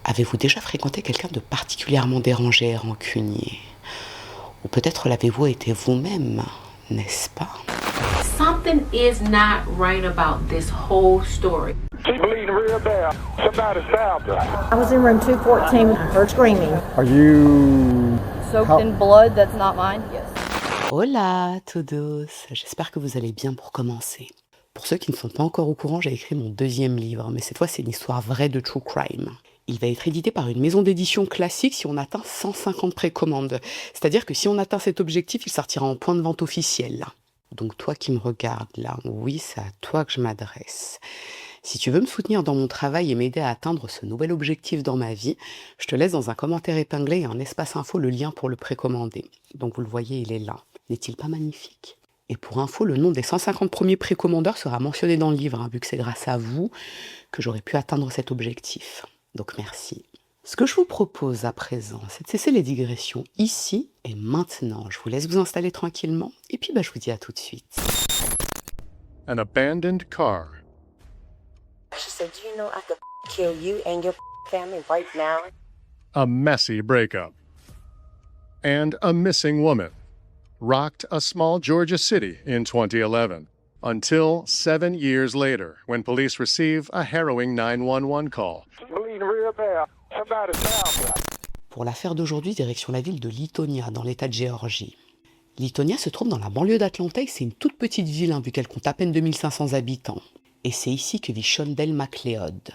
Avez-vous déjà fréquenté quelqu'un de particulièrement dérangé et rancunier? Ou peut-être l'avez-vous été vous-même, n'est-ce pas? Something is not right about this whole story. She's bleeding real bad. Somebody stabbed her. I was in room 214. I heard screaming. Are you Soaked in blood that's not mine? Yes. Hola, todos! J'espère que vous allez bien pour commencer. Pour ceux qui ne sont pas encore au courant, j'ai écrit mon deuxième livre, mais cette fois c'est une histoire vraie de true crime. Il va être édité par une maison d'édition classique si on atteint 150 précommandes. C'est-à-dire que si on atteint cet objectif, il sortira en point de vente officiel. Donc toi qui me regardes là, oui, c'est à toi que je m'adresse. Si tu veux me soutenir dans mon travail et m'aider à atteindre ce nouvel objectif dans ma vie, je te laisse dans un commentaire épinglé et en espace info le lien pour le précommander. Donc vous le voyez, il est là. N'est-il pas magnifique? Et pour info, le nom des 150 premiers précommandeurs sera mentionné dans le livre, vu que c'est grâce à vous que j'aurai pu atteindre cet objectif. Donc merci. Ce que je vous propose à présent, c'est de cesser les digressions ici et maintenant. Je vous laisse vous installer tranquillement et puis je vous dis à tout de suite. An abandoned car. She said, "Do you know I could kill you and your family right now?" A messy breakup. And a missing woman rocked a small Georgia city in 2011 until 7 years later when police receive a harrowing 911 call. She's bleeding real bad. Somebody stabbed her. Pour l'affaire d'aujourd'hui, direction la ville de Lithonia, dans l'état de Géorgie. Lithonia se trouve dans la banlieue d'Atlanta et c'est une toute petite ville, vu qu'elle compte à peine 2500 habitants. Et c'est ici que vit Shondell McLeod.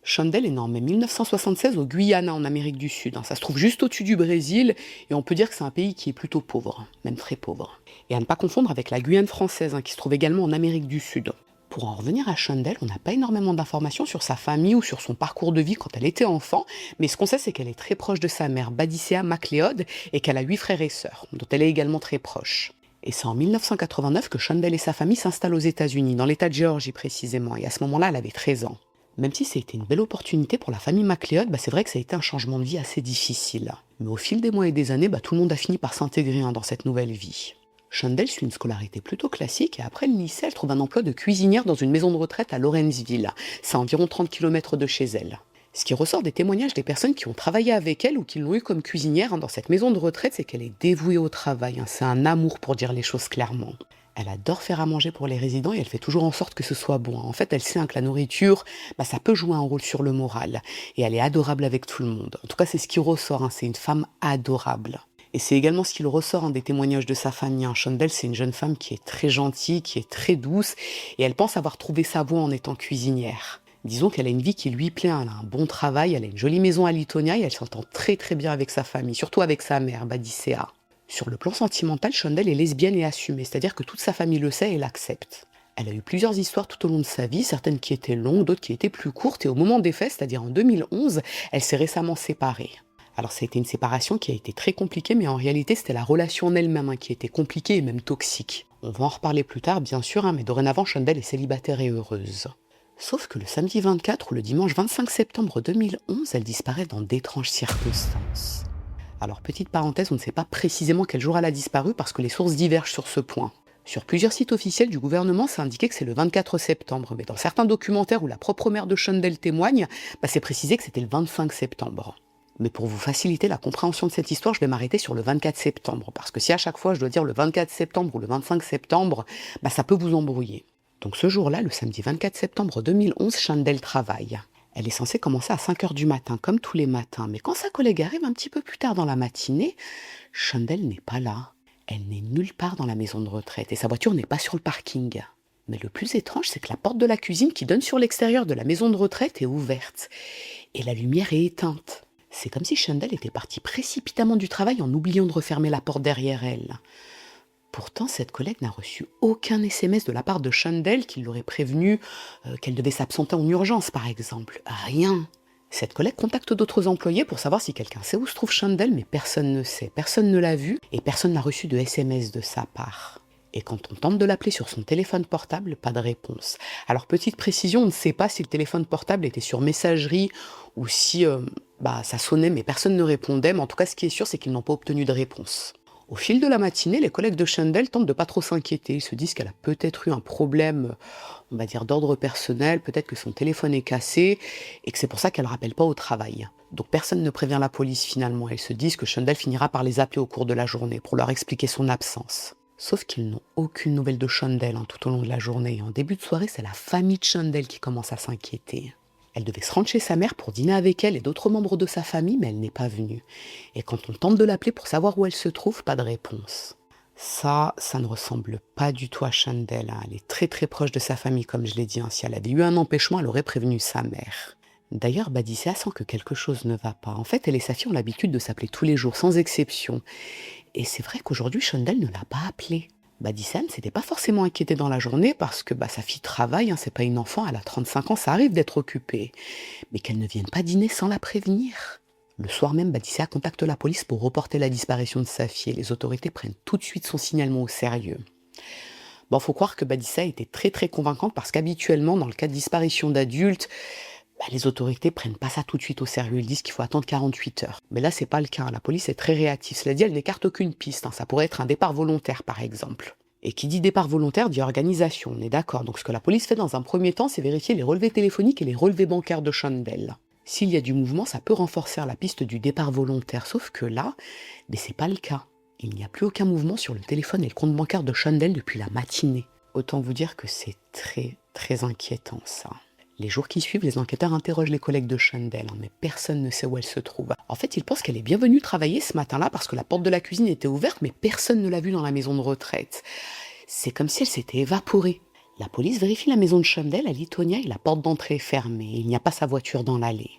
Shondell est né en mai 1976 au Guyana, en Amérique du Sud. Ça se trouve juste au-dessus du Brésil, et on peut dire que c'est un pays qui est plutôt pauvre, même très pauvre. Et à ne pas confondre avec la Guyane française, qui se trouve également en Amérique du Sud. Pour en revenir à Shondell, on n'a pas énormément d'informations sur sa famille ou sur son parcours de vie quand elle était enfant, mais ce qu'on sait, c'est qu'elle est très proche de sa mère, Badicea McLeod, et qu'elle a 8 frères et sœurs, dont elle est également très proche. Et c'est en 1989 que Shondell et sa famille s'installent aux États-Unis, dans l'état de Géorgie précisément, et à ce moment-là, elle avait 13 ans. Même si ça a été une belle opportunité pour la famille McLeod, c'est vrai que ça a été un changement de vie assez difficile. Mais au fil des mois et des années, tout le monde a fini par s'intégrer dans cette nouvelle vie. Shondell suit une scolarité plutôt classique et après le lycée, elle trouve un emploi de cuisinière dans une maison de retraite à Lawrenceville. C'est à environ 30 km de chez elle. Ce qui ressort des témoignages des personnes qui ont travaillé avec elle ou qui l'ont eu comme cuisinière dans cette maison de retraite, c'est qu'elle est dévouée au travail. C'est un amour pour dire les choses clairement. Elle adore faire à manger pour les résidents et elle fait toujours en sorte que ce soit bon. En fait, elle sait que la nourriture, ça peut jouer un rôle sur le moral. Et elle est adorable avec tout le monde. En tout cas, c'est ce qui ressort. C'est une femme adorable. Et c'est également ce qu'il ressort des témoignages de sa famille. Shondell, c'est une jeune femme qui est très gentille, qui est très douce. Et elle pense avoir trouvé sa voie en étant cuisinière. Disons qu'elle a une vie qui lui plaît, elle a un bon travail, elle a une jolie maison à Lithonia et elle s'entend très très bien avec sa famille, surtout avec sa mère, Badicea. Sur le plan sentimental, Shondell est lesbienne et assumée, c'est-à-dire que toute sa famille le sait et l'accepte. Elle a eu plusieurs histoires tout au long de sa vie, certaines qui étaient longues, d'autres qui étaient plus courtes, et au moment des faits, c'est-à-dire en 2011, elle s'est récemment séparée. Alors ça a été une séparation qui a été très compliquée, mais en réalité c'était la relation en elle-même qui était compliquée et même toxique. On va en reparler plus tard bien sûr, mais dorénavant Shondell est célibataire et heureuse. Sauf que le samedi 24 ou le dimanche 25 septembre 2011, elle disparaît dans d'étranges circonstances. Alors petite parenthèse, on ne sait pas précisément quel jour elle a disparu parce que les sources divergent sur ce point. Sur plusieurs sites officiels du gouvernement, c'est indiqué que c'est le 24 septembre, mais dans certains documentaires où la propre mère de Shondell témoigne, c'est précisé que c'était le 25 septembre. Mais pour vous faciliter la compréhension de cette histoire, je vais m'arrêter sur le 24 septembre, parce que si à chaque fois je dois dire le 24 septembre ou le 25 septembre, ça peut vous embrouiller. Donc ce jour-là, le samedi 24 septembre 2011, Shondell travaille. Elle est censée commencer à 5h du matin, comme tous les matins, mais quand sa collègue arrive un petit peu plus tard dans la matinée, Shondell n'est pas là. Elle n'est nulle part dans la maison de retraite, et sa voiture n'est pas sur le parking. Mais le plus étrange, c'est que la porte de la cuisine qui donne sur l'extérieur de la maison de retraite est ouverte, et la lumière est éteinte. C'est comme si Shondell était partie précipitamment du travail en oubliant de refermer la porte derrière elle. Pourtant, cette collègue n'a reçu aucun SMS de la part de Shondell qui l'aurait prévenu qu'elle devait s'absenter en urgence, par exemple. Rien. Cette collègue contacte d'autres employés pour savoir si quelqu'un sait où se trouve Shondell, mais personne ne sait, personne ne l'a vue et personne n'a reçu de SMS de sa part. Et quand on tente de l'appeler sur son téléphone portable, pas de réponse. Alors petite précision, on ne sait pas si le téléphone portable était sur messagerie ou si ça sonnait mais personne ne répondait, mais en tout cas ce qui est sûr c'est qu'ils n'ont pas obtenu de réponse. Au fil de la matinée, les collègues de Chandel tentent de pas trop s'inquiéter. Ils se disent qu'elle a peut-être eu un problème, on va dire d'ordre personnel, peut-être que son téléphone est cassé et que c'est pour ça qu'elle ne rappelle pas au travail. Donc personne ne prévient la police finalement. Ils se disent que Chandel finira par les appeler au cours de la journée pour leur expliquer son absence. Sauf qu'ils n'ont aucune nouvelle de Chandel tout au long de la journée. Et en début de soirée, c'est la famille de Chandel qui commence à s'inquiéter. Elle devait se rendre chez sa mère pour dîner avec elle et d'autres membres de sa famille, mais elle n'est pas venue. Et quand on tente de l'appeler pour savoir où elle se trouve, pas de réponse. Ça ne ressemble pas du tout à Chandel. Elle est très très proche de sa famille, comme je l'ai dit. Si elle avait eu un empêchement, elle aurait prévenu sa mère. D'ailleurs, Badisséa sent que quelque chose ne va pas. En fait, elle et sa fille ont l'habitude de s'appeler tous les jours, sans exception. Et c'est vrai qu'aujourd'hui, Chandel ne l'a pas appelée. Badisséa ne s'était pas forcément inquiétée dans la journée parce que sa fille travaille, c'est pas une enfant, elle a 35 ans, ça arrive d'être occupée. Mais qu'elle ne vienne pas dîner sans la prévenir. Le soir même, Badisséa contacte la police pour reporter la disparition de sa fille et les autorités prennent tout de suite son signalement au sérieux. Faut croire que Badisséa était très très convaincante parce qu'habituellement, dans le cas de disparition d'adultes, les autorités prennent pas ça tout de suite au sérieux, ils disent qu'il faut attendre 48 heures. Mais là, c'est pas le cas, la police est très réactive. Cela dit, elle n'écarte aucune piste, ça pourrait être un départ volontaire par exemple. Et qui dit départ volontaire dit organisation, on est d'accord. Donc ce que la police fait dans un premier temps, c'est vérifier les relevés téléphoniques et les relevés bancaires de Chandel. S'il y a du mouvement, ça peut renforcer la piste du départ volontaire, sauf que là, c'est pas le cas. Il n'y a plus aucun mouvement sur le téléphone et le compte bancaire de Chandel depuis la matinée. Autant vous dire que c'est très très inquiétant ça. Les jours qui suivent, les enquêteurs interrogent les collègues de Chandel, mais personne ne sait où elle se trouve. En fait, ils pensent qu'elle est bien venue travailler ce matin-là parce que la porte de la cuisine était ouverte, mais personne ne l'a vue dans la maison de retraite. C'est comme si elle s'était évaporée. La police vérifie la maison de Chandel à Lithonia et la porte d'entrée est fermée. Il n'y a pas sa voiture dans l'allée.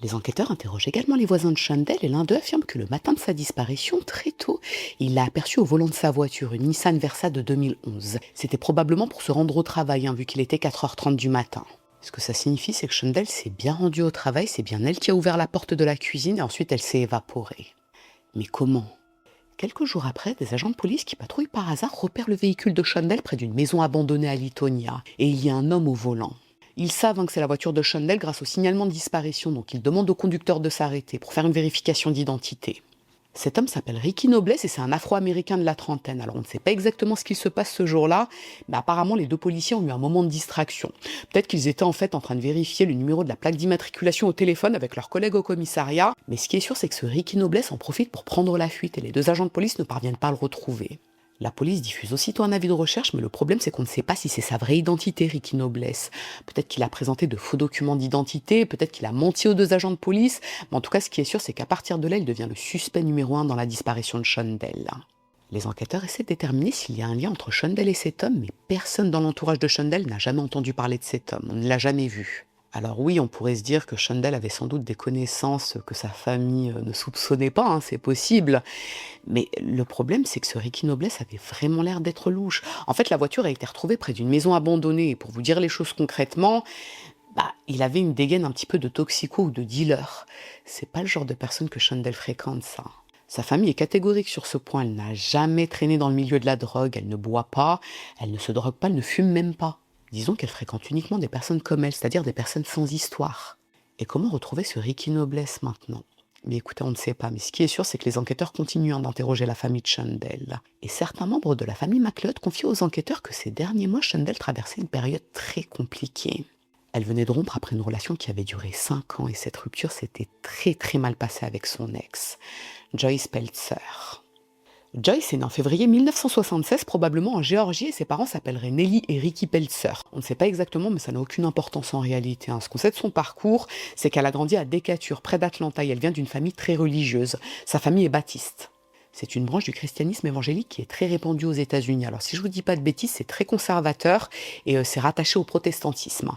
Les enquêteurs interrogent également les voisins de Chandel et l'un d'eux affirme que le matin de sa disparition, très tôt, il l'a aperçue au volant de sa voiture, une Nissan Versa de 2011. C'était probablement pour se rendre au travail, vu qu'il était 4h30 du matin. Ce que ça signifie, c'est que Chandel s'est bien rendue au travail, c'est bien elle qui a ouvert la porte de la cuisine et ensuite elle s'est évaporée. Mais comment ? Quelques jours après, des agents de police qui patrouillent par hasard repèrent le véhicule de Chandel près d'une maison abandonnée à Lithonia et il y a un homme au volant. Ils savent que c'est la voiture de Chandel grâce au signalement de disparition, donc ils demandent au conducteur de s'arrêter pour faire une vérification d'identité. Cet homme s'appelle Ricky Noblesse et c'est un Afro-Américain de la trentaine. Alors on ne sait pas exactement ce qu'il se passe ce jour-là, mais apparemment les deux policiers ont eu un moment de distraction. Peut-être qu'ils étaient en fait en train de vérifier le numéro de la plaque d'immatriculation au téléphone avec leurs collègues au commissariat. Mais ce qui est sûr, c'est que ce Ricky Noblesse en profite pour prendre la fuite et les deux agents de police ne parviennent pas à le retrouver. La police diffuse aussitôt un avis de recherche, mais le problème c'est qu'on ne sait pas si c'est sa vraie identité, Ricky Noblesse. Peut-être qu'il a présenté de faux documents d'identité, peut-être qu'il a menti aux deux agents de police, mais en tout cas ce qui est sûr c'est qu'à partir de là, il devient le suspect numéro 1 dans la disparition de Chandel. Les enquêteurs essaient de déterminer s'il y a un lien entre Chandel et cet homme, mais personne dans l'entourage de Chandel n'a jamais entendu parler de cet homme, on ne l'a jamais vu. Alors oui, on pourrait se dire que Chandel avait sans doute des connaissances que sa famille ne soupçonnait pas, c'est possible. Mais le problème, c'est que ce Ricky Noblesse avait vraiment l'air d'être louche. En fait, la voiture a été retrouvée près d'une maison abandonnée. Et pour vous dire les choses concrètement, il avait une dégaine un petit peu de toxico ou de dealer. C'est pas le genre de personne que Chandel fréquente, ça. Sa famille est catégorique sur ce point. Elle n'a jamais traîné dans le milieu de la drogue. Elle ne boit pas, elle ne se drogue pas, elle ne fume même pas. Disons qu'elle fréquente uniquement des personnes comme elle, c'est-à-dire des personnes sans histoire. Et comment retrouver ce Ricky Noblesse maintenant ? Mais écoutez, on ne sait pas. Mais ce qui est sûr, c'est que les enquêteurs continuent d'interroger la famille de Chandel. Et certains membres de la famille MacLeod confient aux enquêteurs que ces derniers mois, Chandel traversait une période très compliquée. Elle venait de rompre après une relation qui avait duré 5 ans et cette rupture s'était très très mal passée avec son ex, Joyce Peltzer. Joyce est née en février 1976, probablement en Géorgie, et ses parents s'appelleraient Nelly et Ricky Peltzer. On ne sait pas exactement, mais ça n'a aucune importance en réalité. Ce qu'on sait de son parcours, c'est qu'elle a grandi à Decatur, près d'Atlanta, et elle vient d'une famille très religieuse. Sa famille est baptiste. C'est une branche du christianisme évangélique qui est très répandue aux États-Unis. Alors si je vous dis pas de bêtises, c'est très conservateur, et c'est rattaché au protestantisme.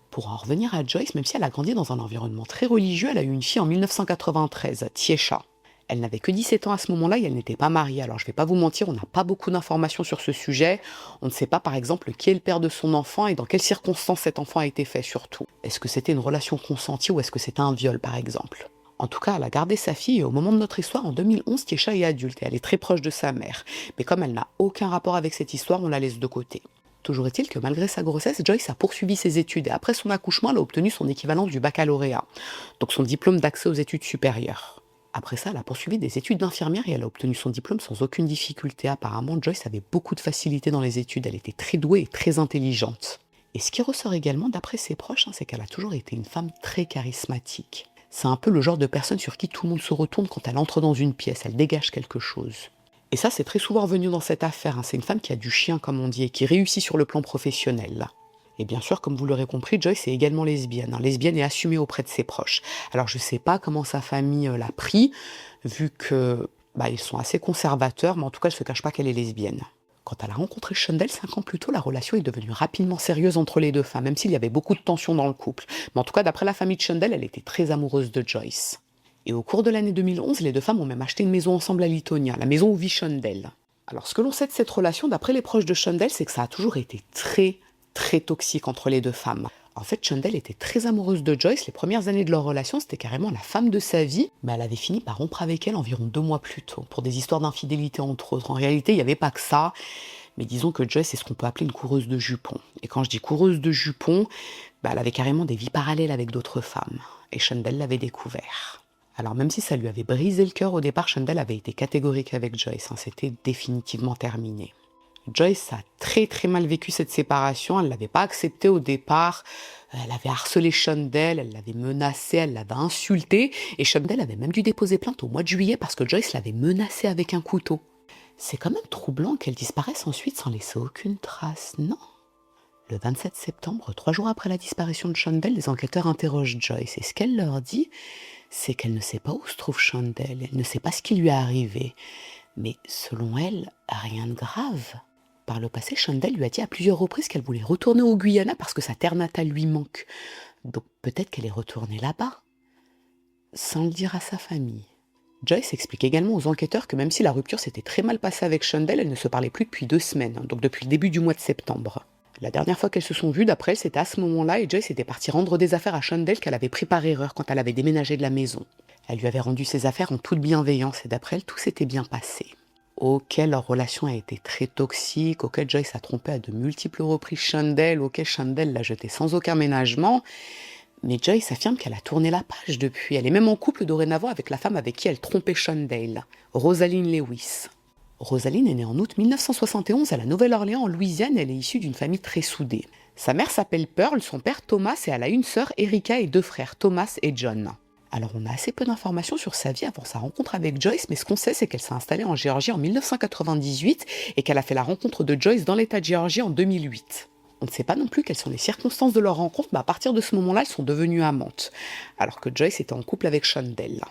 Pour en revenir à Joyce, même si elle a grandi dans un environnement très religieux, elle a eu une fille en 1993, Tiesha. Elle n'avait que 17 ans à ce moment-là et elle n'était pas mariée. Alors je ne vais pas vous mentir, on n'a pas beaucoup d'informations sur ce sujet. On ne sait pas par exemple qui est le père de son enfant et dans quelles circonstances cet enfant a été fait surtout. Est-ce que c'était une relation consentie ou est-ce que c'était un viol par exemple ? En tout cas, elle a gardé sa fille et au moment de notre histoire, en 2011, Tiesha est adulte et elle est très proche de sa mère. Mais comme elle n'a aucun rapport avec cette histoire, on la laisse de côté. Toujours est-il que malgré sa grossesse, Joyce a poursuivi ses études et après son accouchement, elle a obtenu son équivalent du baccalauréat, donc son diplôme d'accès aux études supérieures. Après ça, elle a poursuivi des études d'infirmière et elle a obtenu son diplôme sans aucune difficulté. Apparemment, Joyce avait beaucoup de facilité dans les études, elle était très douée et très intelligente. Et ce qui ressort également d'après ses proches, c'est qu'elle a toujours été une femme très charismatique. C'est un peu le genre de personne sur qui tout le monde se retourne quand elle entre dans une pièce, elle dégage quelque chose. Et ça, c'est très souvent revenu dans cette affaire, c'est une femme qui a du chien, comme on dit, et qui réussit sur le plan professionnel. Et bien sûr, comme vous l'aurez compris, Joyce est également lesbienne. Lesbienne et assumée auprès de ses proches. Alors je sais pas comment sa famille l'a pris, vu que ils sont assez conservateurs, mais en tout cas, elle se cache pas qu'elle est lesbienne. Quand elle a rencontré Shondell 5 ans plus tôt, la relation est devenue rapidement sérieuse entre les deux femmes, même s'il y avait beaucoup de tensions dans le couple. Mais en tout cas, d'après la famille de Shondell, elle était très amoureuse de Joyce. Et au cours de l'année 2011, les deux femmes ont même acheté une maison ensemble à Lithonia, la maison où vit Shondell. Alors ce que l'on sait de cette relation, d'après les proches de Shondell, c'est que ça a toujours été très, très toxique entre les deux femmes. En fait, Shondell était très amoureuse de Joyce. Les premières années de leur relation, c'était carrément la femme de sa vie. Mais elle avait fini par rompre avec elle environ 2 mois plus tôt, pour des histoires d'infidélité entre autres. En réalité, il n'y avait pas que ça. Mais disons que Joyce est ce qu'on peut appeler une coureuse de jupons. Et quand je dis coureuse de jupons, elle avait carrément des vies parallèles avec d'autres femmes. Et Shondell l'avait découvert. Alors même si ça lui avait brisé le cœur au départ, Shondell avait été catégorique avec Joyce. C'était définitivement terminé. Joyce a très très mal vécu cette séparation, elle ne l'avait pas acceptée au départ, elle avait harcelé Shondell, elle l'avait menacée, elle l'avait insultée, et Shondell avait même dû déposer plainte au mois de juillet parce que Joyce l'avait menacée avec un couteau. C'est quand même troublant qu'elle disparaisse ensuite sans laisser aucune trace, non? Le 27 septembre, 3 jours après la disparition de Shondell, les enquêteurs interrogent Joyce, et ce qu'elle leur dit, c'est qu'elle ne sait pas où se trouve Shondell, elle ne sait pas ce qui lui est arrivé, mais selon elle, rien de grave. Par le passé, Shondell lui a dit à plusieurs reprises qu'elle voulait retourner au Guyana parce que sa terre natale lui manque. Donc peut-être qu'elle est retournée là-bas, sans le dire à sa famille. Joyce explique également aux enquêteurs que même si la rupture s'était très mal passée avec Shondell, elle ne se parlait plus depuis 2 semaines, donc depuis le début du mois de septembre. La dernière fois qu'elles se sont vues, d'après elle, c'était à ce moment-là et Joyce était partie rendre des affaires à Shondell qu'elle avait pris par erreur quand elle avait déménagé de la maison. Elle lui avait rendu ses affaires en toute bienveillance et d'après elle, tout s'était bien passé. Auquel leur relation a été très toxique, auquel Joyce a trompé à de multiples reprises Shondell, auquel Shondell l'a jeté sans aucun ménagement. Mais Joyce affirme qu'elle a tourné la page depuis. Elle est même en couple dorénavant avec la femme avec qui elle trompait Shondell, Rosaline Lewis. Rosaline est née en août 1971 à la Nouvelle-Orléans en Louisiane. Elle est issue d'une famille très soudée. Sa mère s'appelle Pearl, son père Thomas et elle a une sœur Erika et 2 frères, Thomas et John. Alors on a assez peu d'informations sur sa vie avant sa rencontre avec Joyce, mais ce qu'on sait c'est qu'elle s'est installée en Géorgie en 1998 et qu'elle a fait la rencontre de Joyce dans l'état de Géorgie en 2008. On ne sait pas non plus quelles sont les circonstances de leur rencontre, mais à partir de ce moment-là, elles sont devenues amantes, alors que Joyce était en couple avec Shondell.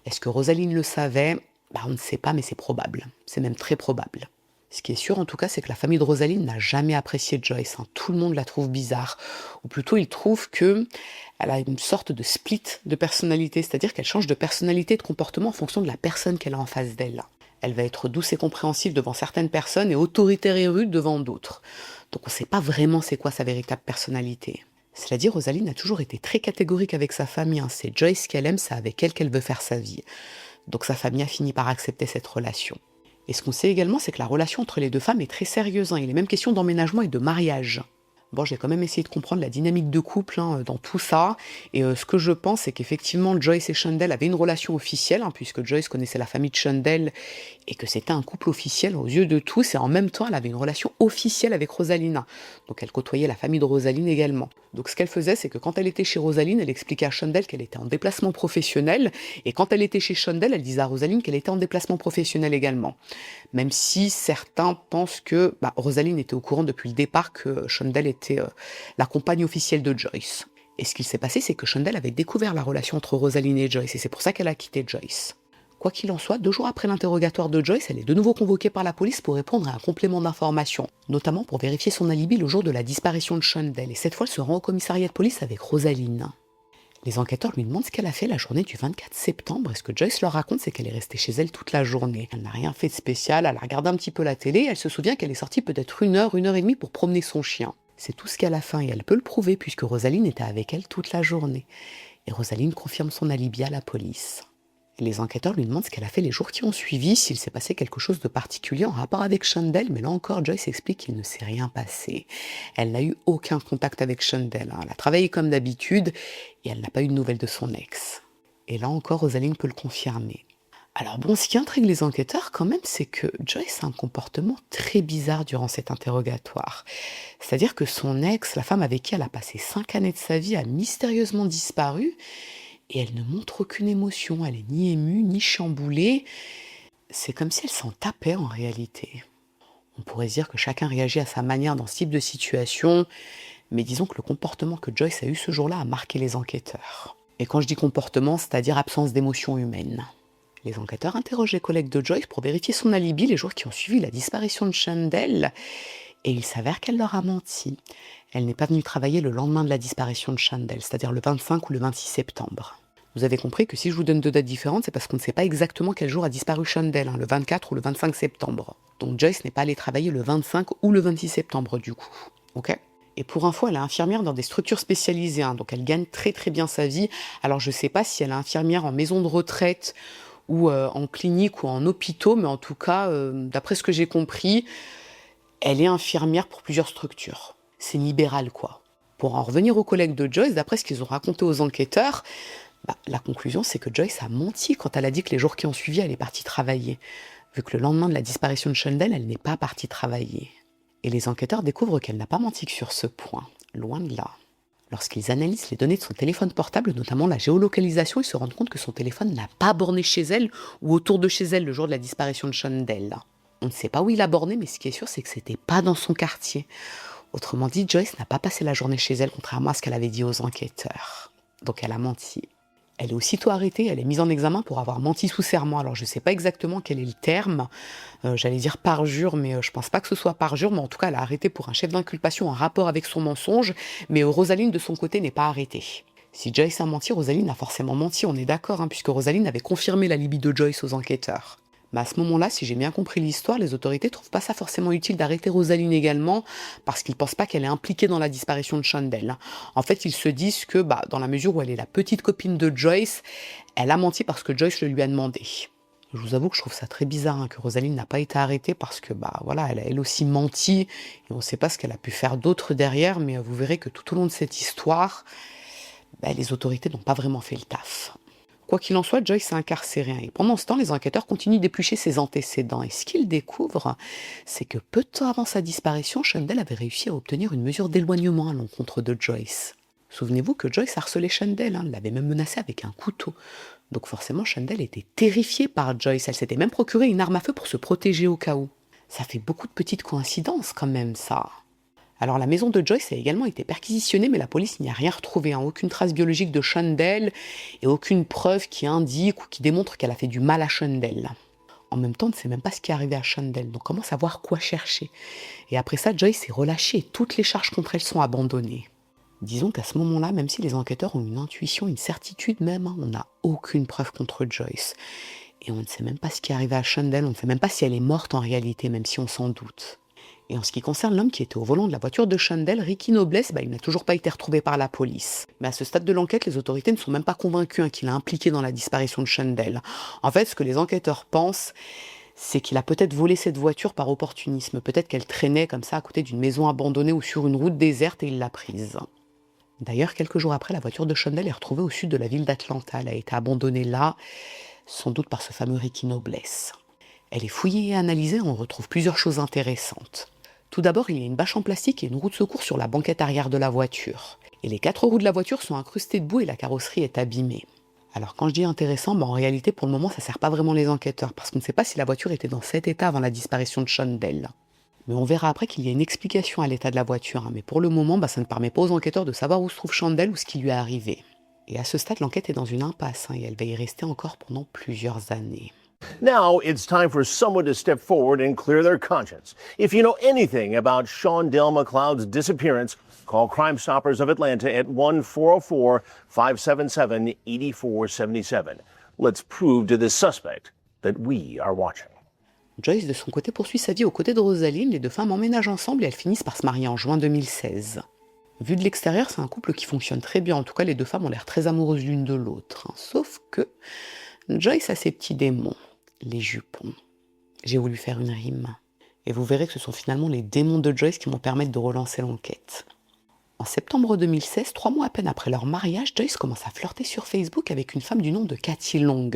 Est-ce que Rosaline le savait ? On ne sait pas, mais c'est probable. C'est même très probable. Ce qui est sûr en tout cas, c'est que la famille de Rosaline n'a jamais apprécié Joyce. Tout le monde la trouve bizarre. Ou plutôt, ils trouvent qu'elle a une sorte de split de personnalité, c'est-à-dire qu'elle change de personnalité et de comportement en fonction de la personne qu'elle a en face d'elle. Elle va être douce et compréhensive devant certaines personnes et autoritaire et rude devant d'autres. Donc on ne sait pas vraiment c'est quoi sa véritable personnalité. Cela dit, Rosaline a toujours été très catégorique avec sa famille. C'est Joyce qu'elle aime, c'est avec elle qu'elle veut faire sa vie. Donc sa famille a fini par accepter cette relation. Et ce qu'on sait également, c'est que la relation entre les deux femmes est très sérieuse. Il est même question d'emménagement et de mariage. Bon, j'ai quand même essayé de comprendre la dynamique de couple dans tout ça. Et ce que je pense, c'est qu'effectivement, Joyce et Shondell avaient une relation officielle, puisque Joyce connaissait la famille de Shondell et que c'était un couple officiel aux yeux de tous. Et en même temps, elle avait une relation officielle avec Rosaline. Donc elle côtoyait la famille de Rosaline également. Donc ce qu'elle faisait, c'est que quand elle était chez Rosaline, elle expliquait à Shondell qu'elle était en déplacement professionnel. Et quand elle était chez Shondell, elle disait à Rosaline qu'elle était en déplacement professionnel également. Même si certains pensent que Rosaline était au courant depuis le départ que Shondell était la compagne officielle de Joyce. Et ce qu'il s'est passé, c'est que Shondell avait découvert la relation entre Rosaline et Joyce, et c'est pour ça qu'elle a quitté Joyce. Quoi qu'il en soit, 2 jours après l'interrogatoire de Joyce, elle est de nouveau convoquée par la police pour répondre à un complément d'information, notamment pour vérifier son alibi le jour de la disparition de Shondell, et cette fois elle se rend au commissariat de police avec Rosaline. Les enquêteurs lui demandent ce qu'elle a fait la journée du 24 septembre, et ce que Joyce leur raconte, c'est qu'elle est restée chez elle toute la journée. Elle n'a rien fait de spécial, elle a regardé un petit peu la télé, et elle se souvient qu'elle est sortie peut-être 1 heure, 1 heure et demie pour promener son chien. C'est tout ce qu'elle a fait, et elle peut le prouver, puisque Rosaline était avec elle toute la journée. Et Rosaline confirme son alibi à la police. Les enquêteurs lui demandent ce qu'elle a fait les jours qui ont suivi, s'il s'est passé quelque chose de particulier en rapport avec Shondell, mais là encore, Joyce explique qu'il ne s'est rien passé. Elle n'a eu aucun contact avec Shondell. Elle a travaillé comme d'habitude et elle n'a pas eu de nouvelles de son ex. Et là encore, Rosaline peut le confirmer. Alors bon, ce qui intrigue les enquêteurs quand même, c'est que Joyce a un comportement très bizarre durant cet interrogatoire. C'est-à-dire que son ex, la femme avec qui elle a passé 5 années de sa vie, a mystérieusement disparu et elle ne montre aucune émotion. Elle est ni émue, ni chamboulée. C'est comme si elle s'en tapait en réalité. On pourrait se dire que chacun réagit à sa manière dans ce type de situation, mais disons que le comportement que Joyce a eu ce jour-là a marqué les enquêteurs. Et quand je dis comportement, c'est-à-dire absence d'émotion humaine. Les enquêteurs interrogent les collègues de Joyce pour vérifier son alibi les jours qui ont suivi la disparition de Chandel, et il s'avère qu'elle leur a menti. Elle n'est pas venue travailler le lendemain de la disparition de Chandel, c'est-à-dire le 25 ou le 26 septembre. Vous avez compris que si je vous donne 2 dates différentes, c'est parce qu'on ne sait pas exactement quel jour a disparu Chandel, le 24 ou le 25 septembre. Donc Joyce n'est pas allée travailler le 25 ou le 26 septembre du coup. Ok ? Et pour info, elle est infirmière dans des structures spécialisées, donc elle gagne très très bien sa vie. Alors je ne sais pas si elle est infirmière en maison de retraite ou en clinique ou en hôpitaux, mais en tout cas, d'après ce que j'ai compris, elle est infirmière pour plusieurs structures. C'est libéral, quoi. Pour en revenir aux collègues de Joyce, d'après ce qu'ils ont raconté aux enquêteurs, la conclusion, c'est que Joyce a menti quand elle a dit que les jours qui ont suivi, elle est partie travailler. Vu que le lendemain de la disparition de Chandel, elle n'est pas partie travailler. Et les enquêteurs découvrent qu'elle n'a pas menti que sur ce point. Loin de là. Lorsqu'ils analysent les données de son téléphone portable, notamment la géolocalisation, ils se rendent compte que son téléphone n'a pas borné chez elle ou autour de chez elle le jour de la disparition de Chandel. On ne sait pas où il a borné, mais ce qui est sûr, c'est que c'était pas dans son quartier. Autrement dit, Joyce n'a pas passé la journée chez elle, contrairement à ce qu'elle avait dit aux enquêteurs. Donc elle a menti. Elle est aussitôt arrêtée, elle est mise en examen pour avoir menti sous serment. Alors je ne sais pas exactement quel est le terme, j'allais dire parjure, mais je pense pas que ce soit parjure, mais en tout cas elle est arrêtée pour un chef d'inculpation en rapport avec son mensonge, mais Rosaline de son côté n'est pas arrêtée. Si Joyce a menti, Rosaline a forcément menti, on est d'accord, puisque Rosaline avait confirmé l'alibi de Joyce aux enquêteurs. Mais à ce moment-là, si j'ai bien compris l'histoire, les autorités ne trouvent pas ça forcément utile d'arrêter Rosaline également, parce qu'ils ne pensent pas qu'elle est impliquée dans la disparition de Chandel. En fait, ils se disent que, dans la mesure où elle est la petite copine de Joyce, elle a menti parce que Joyce le lui a demandé. Je vous avoue que je trouve ça très bizarre que Rosaline n'a pas été arrêtée, parce que, elle a elle aussi menti, et on ne sait pas ce qu'elle a pu faire d'autre derrière, mais vous verrez que tout au long de cette histoire, les autorités n'ont pas vraiment fait le taf. Quoi qu'il en soit, Joyce est incarcérée. Et pendant ce temps, les enquêteurs continuent d'éplucher ses antécédents. Et ce qu'ils découvrent, c'est que peu de temps avant sa disparition, Chandel avait réussi à obtenir une mesure d'éloignement à l'encontre de Joyce. Souvenez-vous que Joyce harcelait Chandel, elle l'avait même menacée avec un couteau. Donc forcément, Chandel était terrifiée par Joyce. Elle s'était même procuré une arme à feu pour se protéger au cas où. Ça fait beaucoup de petites coïncidences quand même, ça. Alors la maison de Joyce a également été perquisitionnée, mais la police n'y a rien retrouvé, aucune trace biologique de Chandel et aucune preuve qui indique ou qui démontre qu'elle a fait du mal à Chandel. En même temps, on ne sait même pas ce qui est arrivé à Chandel, donc comment savoir quoi chercher? Et après ça, Joyce est relâchée et toutes les charges contre elle sont abandonnées. Disons qu'à ce moment-là, même si les enquêteurs ont une intuition, une certitude même, on n'a aucune preuve contre Joyce. Et on ne sait même pas ce qui est arrivé à Chandel, on ne sait même pas si elle est morte en réalité, même si on s'en doute. Et en ce qui concerne l'homme qui était au volant de la voiture de Chandel, Ricky Noblesse, il n'a toujours pas été retrouvé par la police. Mais à ce stade de l'enquête, les autorités ne sont même pas convaincues qu'il a impliqué dans la disparition de Chandel. En fait, ce que les enquêteurs pensent, c'est qu'il a peut-être volé cette voiture par opportunisme. Peut-être qu'elle traînait comme ça à côté d'une maison abandonnée ou sur une route déserte et il l'a prise. D'ailleurs, quelques jours après, la voiture de Chandel est retrouvée au sud de la ville d'Atlanta. Elle a été abandonnée là, sans doute par ce fameux Ricky Noblesse. Elle est fouillée et analysée, on retrouve plusieurs choses intéressantes. Tout d'abord, il y a une bâche en plastique et une roue de secours sur la banquette arrière de la voiture. Et les 4 roues de la voiture sont incrustées de boue et la carrosserie est abîmée. Alors quand je dis intéressant, en réalité pour le moment ça sert pas vraiment les enquêteurs, parce qu'on ne sait pas si la voiture était dans cet état avant la disparition de Chandel. Mais on verra après qu'il y a une explication à l'état de la voiture, mais pour le moment ça ne permet pas aux enquêteurs de savoir où se trouve Chandel ou ce qui lui est arrivé. Et à ce stade, l'enquête est dans une impasse, et elle va y rester encore pendant plusieurs années. Now it's time for someone to step forward and clear their conscience. If you know anything about Shondell McLeod's disappearance, call Crime Stoppers of Atlanta at 1-404-577-8477. Let's prove to this suspect that we are watching. Joyce, de son côté, poursuit sa vie aux côtés de Rosaline. Les deux femmes emménagent ensemble et elles finissent par se marier en juin 2016. Vu de l'extérieur, c'est un couple qui fonctionne très bien. En tout cas, les deux femmes ont l'air très amoureuses l'une de l'autre. Sauf que Joyce a ses petits démons. Les jupons. J'ai voulu faire une rime. Et vous verrez que ce sont finalement les démons de Joyce qui vont permettre de relancer l'enquête. En septembre 2016, 3 mois à peine après leur mariage, Joyce commence à flirter sur Facebook avec une femme du nom de Cathy Long.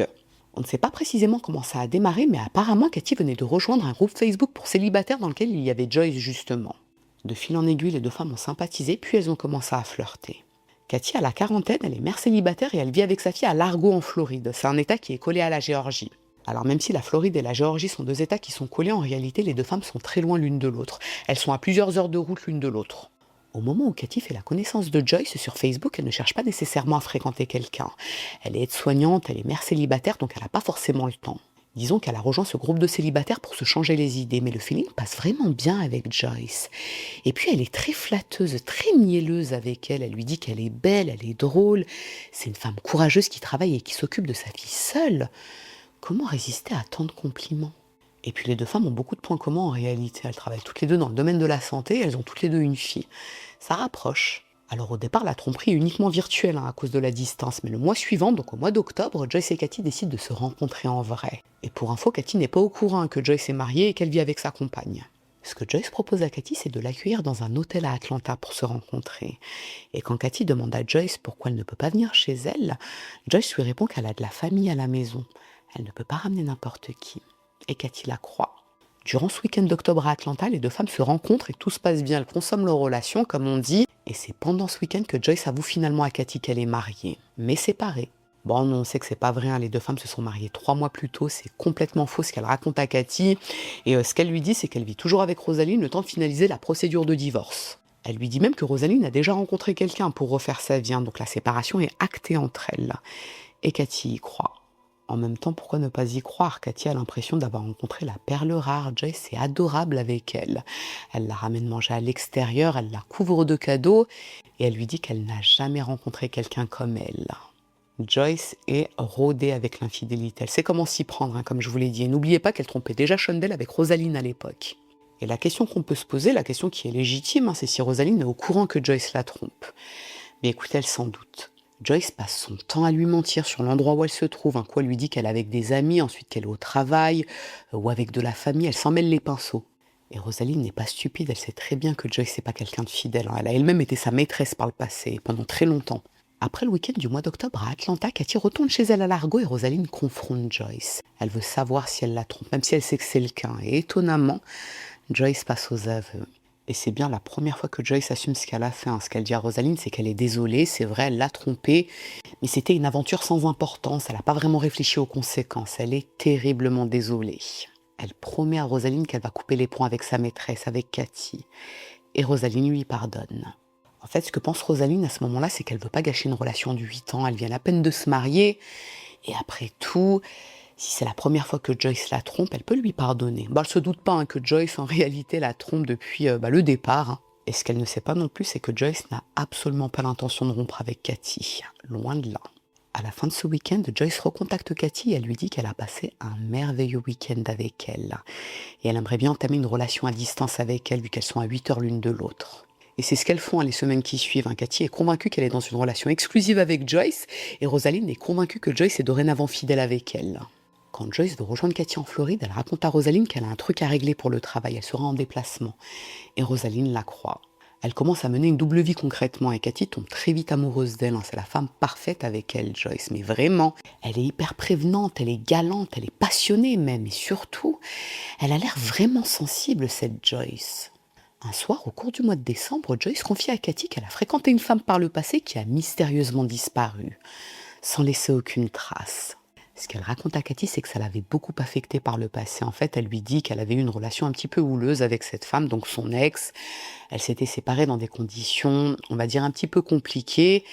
On ne sait pas précisément comment ça a démarré, mais apparemment Cathy venait de rejoindre un groupe Facebook pour célibataires dans lequel il y avait Joyce justement. De fil en aiguille, les deux femmes ont sympathisé, puis elles ont commencé à flirter. Cathy a la quarantaine, elle est mère célibataire et elle vit avec sa fille à Largo en Floride. C'est un état qui est collé à la Géorgie. Alors même si la Floride et la Géorgie sont deux états qui sont collés, en réalité les deux femmes sont très loin l'une de l'autre. Elles sont à plusieurs heures de route l'une de l'autre. Au moment où Cathy fait la connaissance de Joyce sur Facebook, elle ne cherche pas nécessairement à fréquenter quelqu'un. Elle est aide-soignante, elle est mère célibataire, donc elle n'a pas forcément le temps. Disons qu'elle a rejoint ce groupe de célibataires pour se changer les idées, mais le feeling passe vraiment bien avec Joyce. Et puis elle est très flatteuse, très mielleuse avec elle. Elle lui dit qu'elle est belle, elle est drôle. C'est une femme courageuse qui travaille et qui s'occupe de sa vie seule. Comment résister à tant de compliments ? Et puis les deux femmes ont beaucoup de points communs en réalité. Elles travaillent toutes les deux dans le domaine de la santé et elles ont toutes les deux une fille. Ça rapproche. Alors au départ, la tromperie est uniquement virtuelle à cause de la distance, mais le mois suivant, donc au mois d'octobre, Joyce et Cathy décident de se rencontrer en vrai. Et pour info, Cathy n'est pas au courant que Joyce est mariée et qu'elle vit avec sa compagne. Ce que Joyce propose à Cathy, c'est de l'accueillir dans un hôtel à Atlanta pour se rencontrer. Et quand Cathy demande à Joyce pourquoi elle ne peut pas venir chez elle, Joyce lui répond qu'elle a de la famille à la maison. Elle ne peut pas ramener n'importe qui. Et Cathy la croit. Durant ce week-end d'octobre à Atlanta, les deux femmes se rencontrent et tout se passe bien. Elles consomment leur relation, comme on dit. Et c'est pendant ce week-end que Joyce avoue finalement à Cathy qu'elle est mariée, mais séparée. Bon, on sait que c'est pas vrai, hein. Les deux femmes se sont mariées 3 mois plus tôt. C'est complètement faux ce qu'elle raconte à Cathy. Et ce qu'elle lui dit, c'est qu'elle vit toujours avec Rosaline le temps de finaliser la procédure de divorce. Elle lui dit même que Rosaline a déjà rencontré quelqu'un pour refaire sa vie, hein. Donc la séparation est actée entre elles. Et Cathy y croit. En même temps, pourquoi ne pas y croire ? Cathy a l'impression d'avoir rencontré la perle rare. Joyce est adorable avec elle. Elle la ramène manger à l'extérieur, elle la couvre de cadeaux et elle lui dit qu'elle n'a jamais rencontré quelqu'un comme elle. Joyce est rodée avec l'infidélité. Elle sait comment s'y prendre, hein, comme je vous l'ai dit. Et n'oubliez pas qu'elle trompait déjà Shondell avec Rosaline à l'époque. Et la question qu'on peut se poser, la question qui est légitime, hein, c'est si Rosaline est au courant que Joyce la trompe. Mais écoutez, elle s'en doute. Joyce passe son temps à lui mentir sur l'endroit où elle se trouve. Un coup, elle lui dit qu'elle est avec des amis, ensuite qu'elle est au travail ou avec de la famille. Elle s'en mêle les pinceaux. Et Rosaline n'est pas stupide. Elle sait très bien que Joyce n'est pas quelqu'un de fidèle, hein. Elle a elle-même été sa maîtresse par le passé, pendant très longtemps. Après le week-end du mois d'octobre à Atlanta, Cathy retourne chez elle à Largo et Rosaline confronte Joyce. Elle veut savoir si elle la trompe, même si elle sait que c'est le cas. Et étonnamment, Joyce passe aux aveux. Et c'est bien la première fois que Joyce assume ce qu'elle a fait. Ce qu'elle dit à Rosaline, c'est qu'elle est désolée, c'est vrai, elle l'a trompée, mais c'était une aventure sans importance, elle n'a pas vraiment réfléchi aux conséquences, elle est terriblement désolée. Elle promet à Rosaline qu'elle va couper les ponts avec sa maîtresse, avec Cathy, et Rosaline lui pardonne. En fait, ce que pense Rosaline à ce moment-là, c'est qu'elle ne veut pas gâcher une relation de 8 ans, elle vient à peine de se marier, et après tout... Si c'est la première fois que Joyce la trompe, elle peut lui pardonner. Elle ne se doute pas que Joyce, en réalité, la trompe depuis le départ. Et ce qu'elle ne sait pas non plus, c'est que Joyce n'a absolument pas l'intention de rompre avec Cathy. Loin de là. À la fin de ce week-end, Joyce recontacte Cathy et elle lui dit qu'elle a passé un merveilleux week-end avec elle. Et elle aimerait bien entamer une relation à distance avec elle, vu qu'elles sont à 8 heures l'une de l'autre. Et c'est ce qu'elles font les semaines qui suivent. Cathy est convaincue qu'elle est dans une relation exclusive avec Joyce, et Rosaline est convaincue que Joyce est dorénavant fidèle avec elle. Quand Joyce veut rejoindre Cathy en Floride, elle raconte à Rosaline qu'elle a un truc à régler pour le travail, elle sera en déplacement. Et Rosaline la croit. Elle commence à mener une double vie concrètement et Cathy tombe très vite amoureuse d'elle. C'est la femme parfaite avec elle, Joyce. Mais vraiment, elle est hyper prévenante, elle est galante, elle est passionnée même. Et surtout, elle a l'air vraiment sensible, cette Joyce. Un soir, au cours du mois de décembre, Joyce confie à Cathy qu'elle a fréquenté une femme par le passé qui a mystérieusement disparu, sans laisser aucune trace. Ce qu'elle raconte à Cathy, c'est que ça l'avait beaucoup affectée par le passé. En fait, elle lui dit qu'elle avait eu une relation un petit peu houleuse avec cette femme, donc son ex. Elle s'était séparée dans des conditions, on va dire, un petit peu compliquées.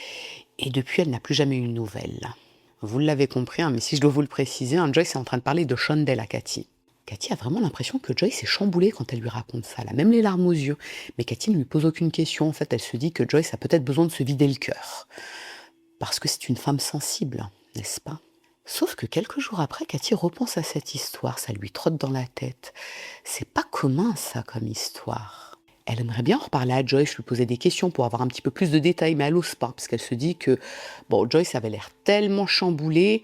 Et depuis, elle n'a plus jamais eu de nouvelles. Vous l'avez compris, mais si je dois vous le préciser, Joyce est en train de parler de Shondell à Cathy. Cathy a vraiment l'impression que Joyce est chamboulée quand elle lui raconte ça. Elle a même les larmes aux yeux. Mais Cathy ne lui pose aucune question. En fait, elle se dit que Joyce a peut-être besoin de se vider le cœur. Parce que c'est une femme sensible, n'est-ce pas ? Sauf que quelques jours après, Cathy repense à cette histoire, ça lui trotte dans la tête. C'est pas commun ça comme histoire. Elle aimerait bien en reparler à Joyce, lui poser des questions pour avoir un petit peu plus de détails, mais elle n'ose pas, parce qu'elle se dit que Joyce avait l'air tellement chamboulée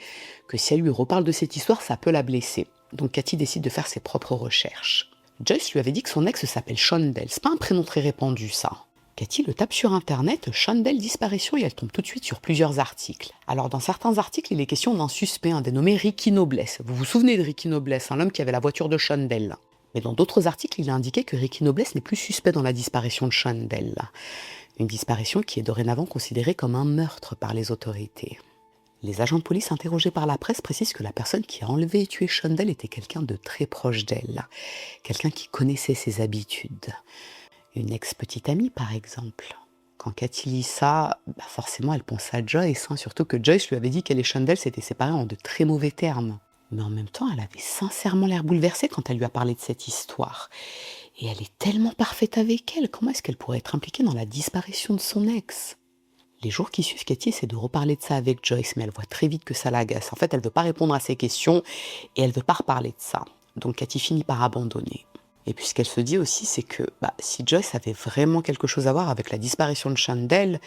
que si elle lui reparle de cette histoire, ça peut la blesser. Donc Cathy décide de faire ses propres recherches. Joyce lui avait dit que son ex s'appelle Shondell, c'est pas un prénom très répandu ça. Cathy le tape sur internet, Shondell disparition, et elle tombe tout de suite sur plusieurs articles. Alors dans certains articles, il est question d'un suspect, un dénommé Ricky Noblesse. Vous vous souvenez de Ricky Noblesse, l'homme qui avait la voiture de Shondell. Mais dans d'autres articles, il est indiqué que Ricky Noblesse n'est plus suspect dans la disparition de Shondell. Une disparition qui est dorénavant considérée comme un meurtre par les autorités. Les agents de police interrogés par la presse précisent que la personne qui a enlevé et tué Shondell était quelqu'un de très proche d'elle, quelqu'un qui connaissait ses habitudes. Une ex-petite amie, par exemple. Quand Cathy lit ça, forcément elle pense à Joyce, surtout que Joyce lui avait dit qu'elle et Shondell s'étaient séparés en de très mauvais termes. Mais en même temps, elle avait sincèrement l'air bouleversée quand elle lui a parlé de cette histoire. Et elle est tellement parfaite avec elle, comment est-ce qu'elle pourrait être impliquée dans la disparition de son ex ? Les jours qui suivent, Cathy essaie de reparler de ça avec Joyce, mais elle voit très vite que ça l'agace. En fait, elle veut pas répondre à ses questions et elle veut pas reparler de ça. Donc Cathy finit par abandonner. Et puis ce qu'elle se dit aussi, c'est que si Joyce avait vraiment quelque chose à voir avec la disparition de Shondell,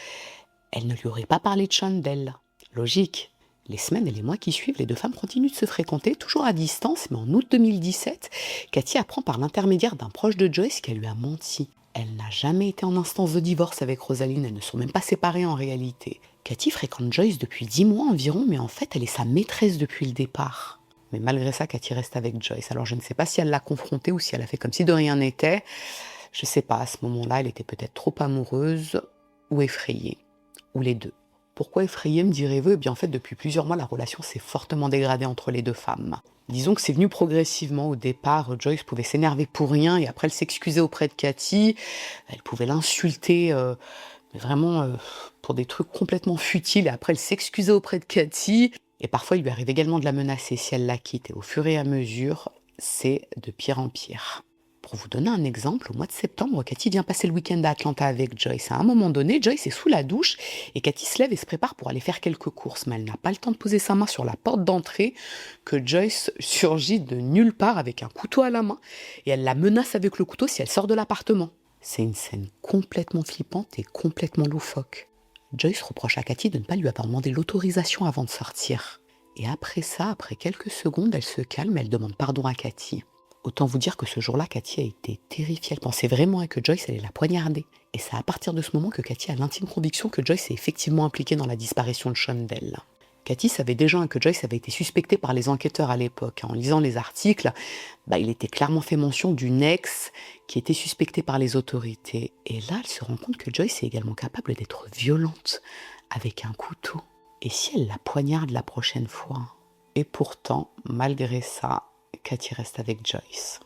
elle ne lui aurait pas parlé de Shondell. Logique. Les semaines et les mois qui suivent, les deux femmes continuent de se fréquenter, toujours à distance, mais en août 2017, Cathy apprend par l'intermédiaire d'un proche de Joyce qu'elle lui a menti. Elle n'a jamais été en instance de divorce avec Rosaline, elles ne sont même pas séparées en réalité. Cathy fréquente Joyce depuis 10 mois environ, mais en fait elle est sa maîtresse depuis le départ. Mais malgré ça, Cathy reste avec Joyce. Alors je ne sais pas si elle l'a confrontée ou si elle a fait comme si de rien n'était. Je ne sais pas, à ce moment-là, elle était peut-être trop amoureuse ou effrayée, ou les deux. Pourquoi effrayée, me direz-vous ? Eh bien en fait, depuis plusieurs mois, la relation s'est fortement dégradée entre les deux femmes. Disons que c'est venu progressivement. Au départ, Joyce pouvait s'énerver pour rien et après elle s'excusait auprès de Cathy. Elle pouvait l'insulter, mais vraiment pour des trucs complètement futiles. Et après elle s'excusait auprès de Cathy. Et parfois, il lui arrive également de la menacer si elle la quitte. Et au fur et à mesure, c'est de pire en pire. Pour vous donner un exemple, au mois de septembre, Cathy vient passer le week-end à Atlanta avec Joyce. À un moment donné, Joyce est sous la douche et Cathy se lève et se prépare pour aller faire quelques courses. Mais elle n'a pas le temps de poser sa main sur la porte d'entrée que Joyce surgit de nulle part avec un couteau à la main et elle la menace avec le couteau si elle sort de l'appartement. C'est une scène complètement flippante et complètement loufoque. Joyce reproche à Cathy de ne pas lui avoir demandé l'autorisation avant de sortir. Et après ça, après quelques secondes, elle se calme et elle demande pardon à Cathy. Autant vous dire que ce jour-là, Cathy a été terrifiée. Elle pensait vraiment que Joyce allait la poignarder. Et c'est à partir de ce moment que Cathy a l'intime conviction que Joyce est effectivement impliquée dans la disparition de Shondell. Cathy savait déjà que Joyce avait été suspectée par les enquêteurs à l'époque. En lisant les articles, il était clairement fait mention d'une ex qui était suspectée par les autorités. Et là, elle se rend compte que Joyce est également capable d'être violente avec un couteau. Et si elle la poignarde la prochaine fois ? Et pourtant, malgré ça, Cathy reste avec Joyce.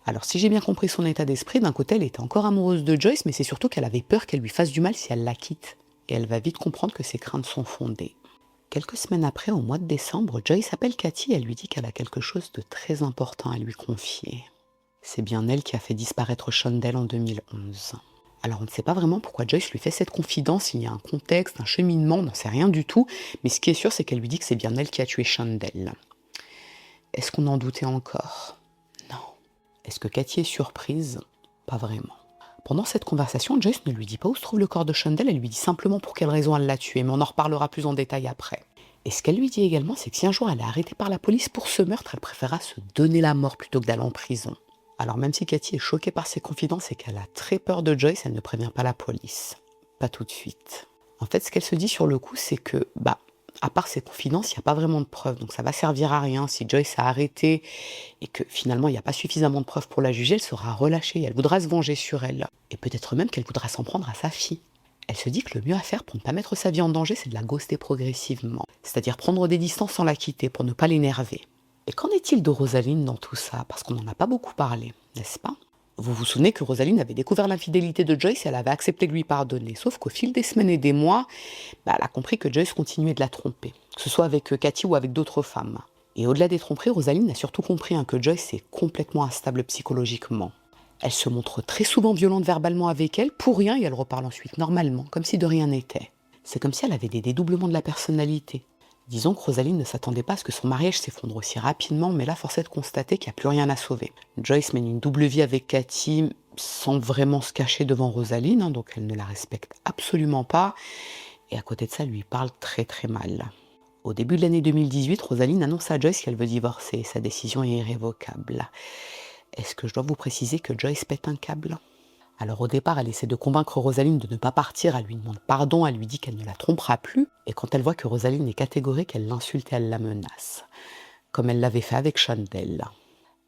Alors si j'ai bien compris son état d'esprit, d'un côté elle était encore amoureuse de Joyce, mais c'est surtout qu'elle avait peur qu'elle lui fasse du mal si elle la quitte. Et elle va vite comprendre que ses craintes sont fondées. Quelques semaines après, au mois de décembre, Joyce appelle Cathy et elle lui dit qu'elle a quelque chose de très important à lui confier. C'est bien elle qui a fait disparaître Shondell en 2011. Alors on ne sait pas vraiment pourquoi Joyce lui fait cette confidence, il y a un contexte, un cheminement, on n'en sait rien du tout, mais ce qui est sûr c'est qu'elle lui dit que c'est bien elle qui a tué Shondell. Est-ce qu'on en doutait encore ? Non. Est-ce que Cathy est surprise ? Pas vraiment. Pendant cette conversation, Joyce ne lui dit pas où se trouve le corps de Shondell, elle lui dit simplement pour quelle raison elle l'a tué, mais on en reparlera plus en détail après. Et ce qu'elle lui dit également, c'est que si un jour elle est arrêtée par la police pour ce meurtre, elle préférera se donner la mort plutôt que d'aller en prison. Alors même si Cathy est choquée par ses confidences et qu'elle a très peur de Joyce, elle ne prévient pas la police. Pas tout de suite. En fait, ce qu'elle se dit sur le coup, c'est que, à part ses confidences, il n'y a pas vraiment de preuves. Donc ça va servir à rien. Si Joyce a arrêté et que finalement il n'y a pas suffisamment de preuves pour la juger, elle sera relâchée. Elle voudra se venger sur elle. Et peut-être même qu'elle voudra s'en prendre à sa fille. Elle se dit que le mieux à faire pour ne pas mettre sa vie en danger, c'est de la ghoster progressivement. C'est-à-dire prendre des distances sans la quitter pour ne pas l'énerver. Et qu'en est-il de Rosaline dans tout ça ? Parce qu'on n'en a pas beaucoup parlé, n'est-ce pas ? Vous vous souvenez que Rosaline avait découvert l'infidélité de Joyce et elle avait accepté de lui pardonner. Sauf qu'au fil des semaines et des mois, elle a compris que Joyce continuait de la tromper. Que ce soit avec Cathy ou avec d'autres femmes. Et au-delà des tromperies, Rosaline a surtout compris que Joyce est complètement instable psychologiquement. Elle se montre très souvent violente verbalement avec elle, pour rien, et elle reparle ensuite normalement, comme si de rien n'était. C'est comme si elle avait des dédoublements de la personnalité. Disons que Rosaline ne s'attendait pas à ce que son mariage s'effondre aussi rapidement, mais là, force est de constater qu'il n'y a plus rien à sauver. Joyce mène une double vie avec Cathy, sans vraiment se cacher devant Rosaline, donc elle ne la respecte absolument pas, et à côté de ça, elle lui parle très très mal. Au début de l'année 2018, Rosaline annonce à Joyce qu'elle veut divorcer, et sa décision est irrévocable. Est-ce que je dois vous préciser que Joyce pète un câble ? Alors au départ, elle essaie de convaincre Rosaline de ne pas partir, elle lui demande pardon, elle lui dit qu'elle ne la trompera plus, et quand elle voit que Rosaline est catégorique, elle l'insulte et elle la menace, comme elle l'avait fait avec Shondell.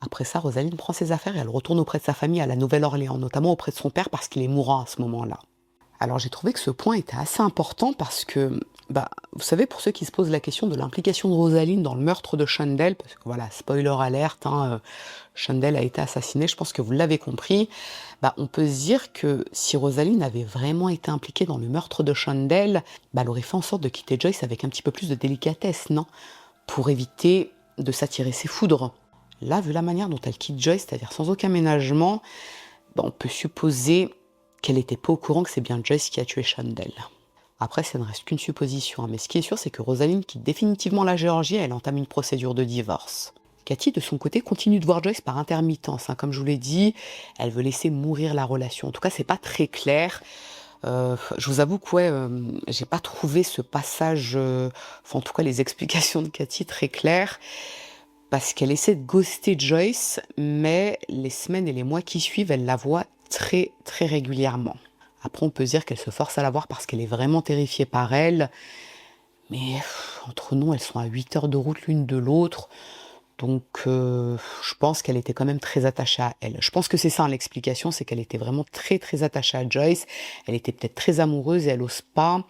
Après ça, Rosaline prend ses affaires et elle retourne auprès de sa famille à la Nouvelle-Orléans, notamment auprès de son père parce qu'il est mourant à ce moment-là. Alors j'ai trouvé que ce point était assez important parce que, vous savez, pour ceux qui se posent la question de l'implication de Rosaline dans le meurtre de Shondell, parce que voilà, spoiler alerte, Shondell a été assassiné, je pense que vous l'avez compris, on peut se dire que si Rosaline avait vraiment été impliquée dans le meurtre de Shondell, elle aurait fait en sorte de quitter Joyce avec un petit peu plus de délicatesse, non? Pour éviter de s'attirer ses foudres. Là, vu la manière dont elle quitte Joyce, c'est-à-dire sans aucun ménagement, on peut supposer qu'elle n'était pas au courant que c'est bien Joyce qui a tué Shondell. Après, ça ne reste qu'une supposition, mais ce qui est sûr, c'est que Rosaline quitte définitivement la Géorgie et elle entame une procédure de divorce. Cathy, de son côté, continue de voir Joyce par intermittence. Comme je vous l'ai dit, elle veut laisser mourir la relation. En tout cas, c'est pas très clair. Je vous avoue que j'ai pas trouvé ce passage, en tout cas les explications de Cathy très claires, parce qu'elle essaie de ghoster Joyce, mais les semaines et les mois qui suivent, elle la voit très très régulièrement. Après, on peut se dire qu'elle se force à la voir parce qu'elle est vraiment terrifiée par elle, mais entre nous, elles sont à 8 heures de route l'une de l'autre, donc je pense qu'elle était quand même très attachée à elle. Je pense que c'est ça l'explication, c'est qu'elle était vraiment très très attachée à Joyce, elle était peut-être très amoureuse et elle n'ose pas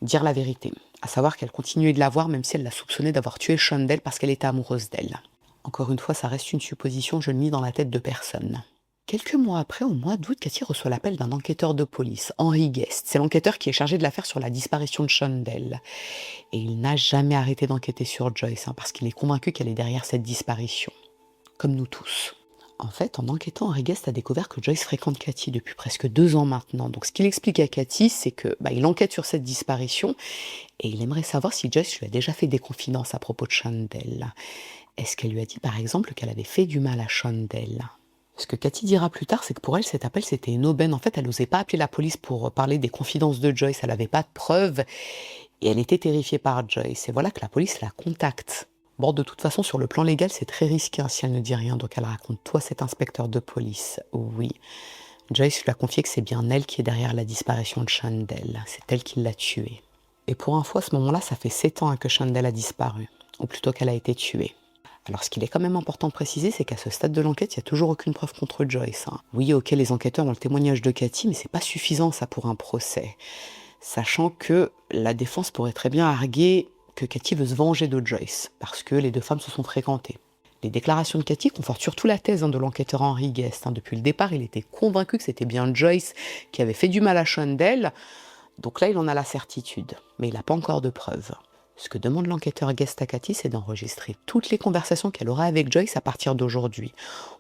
dire la vérité, à savoir qu'elle continuait de la voir même si elle la soupçonnait d'avoir tué Shondell parce qu'elle était amoureuse d'elle. Encore une fois, ça reste une supposition, je ne lis dans la tête de personne. Quelques mois après, au mois d'août, Cathy reçoit l'appel d'un enquêteur de police, Henry Guest. C'est l'enquêteur qui est chargé de l'affaire sur la disparition de Shondell. Et il n'a jamais arrêté d'enquêter sur Joyce, parce qu'il est convaincu qu'elle est derrière cette disparition. Comme nous tous. En fait, en enquêtant, Henry Guest a découvert que Joyce fréquente Cathy depuis presque 2 ans maintenant. Donc ce qu'il explique à Cathy, c'est que il enquête sur cette disparition et il aimerait savoir si Joyce lui a déjà fait des confidences à propos de Shondell. Est-ce qu'elle lui a dit par exemple qu'elle avait fait du mal à Shondell ? Ce que Cathy dira plus tard, c'est que pour elle, cet appel, c'était une aubaine. En fait, elle n'osait pas appeler la police pour parler des confidences de Joyce. Elle n'avait pas de preuves et elle était terrifiée par Joyce. Et voilà que la police la contacte. Bon, de toute façon, sur le plan légal, c'est très risqué si elle ne dit rien. Donc elle raconte, toi, cet inspecteur de police. Oui. Joyce lui a confié que c'est bien elle qui est derrière la disparition de Shondell. C'est elle qui l'a tuée. Et pour info, à ce moment-là, ça fait 7 ans que Shondell a disparu. Ou plutôt qu'elle a été tuée. Alors ce qu'il est quand même important de préciser, c'est qu'à ce stade de l'enquête, il n'y a toujours aucune preuve contre Joyce. Oui, ok, les enquêteurs ont le témoignage de Cathy, mais c'est pas suffisant ça pour un procès. Sachant que la défense pourrait très bien arguer que Cathy veut se venger de Joyce, parce que les 2 femmes se sont fréquentées. Les déclarations de Cathy confortent surtout la thèse de l'enquêteur Henry Guest. Depuis le départ, il était convaincu que c'était bien Joyce qui avait fait du mal à Shondell, donc là il en a la certitude, mais il n'a pas encore de preuves. Ce que demande l'enquêteur Guest à Cathy, c'est d'enregistrer toutes les conversations qu'elle aura avec Joyce à partir d'aujourd'hui,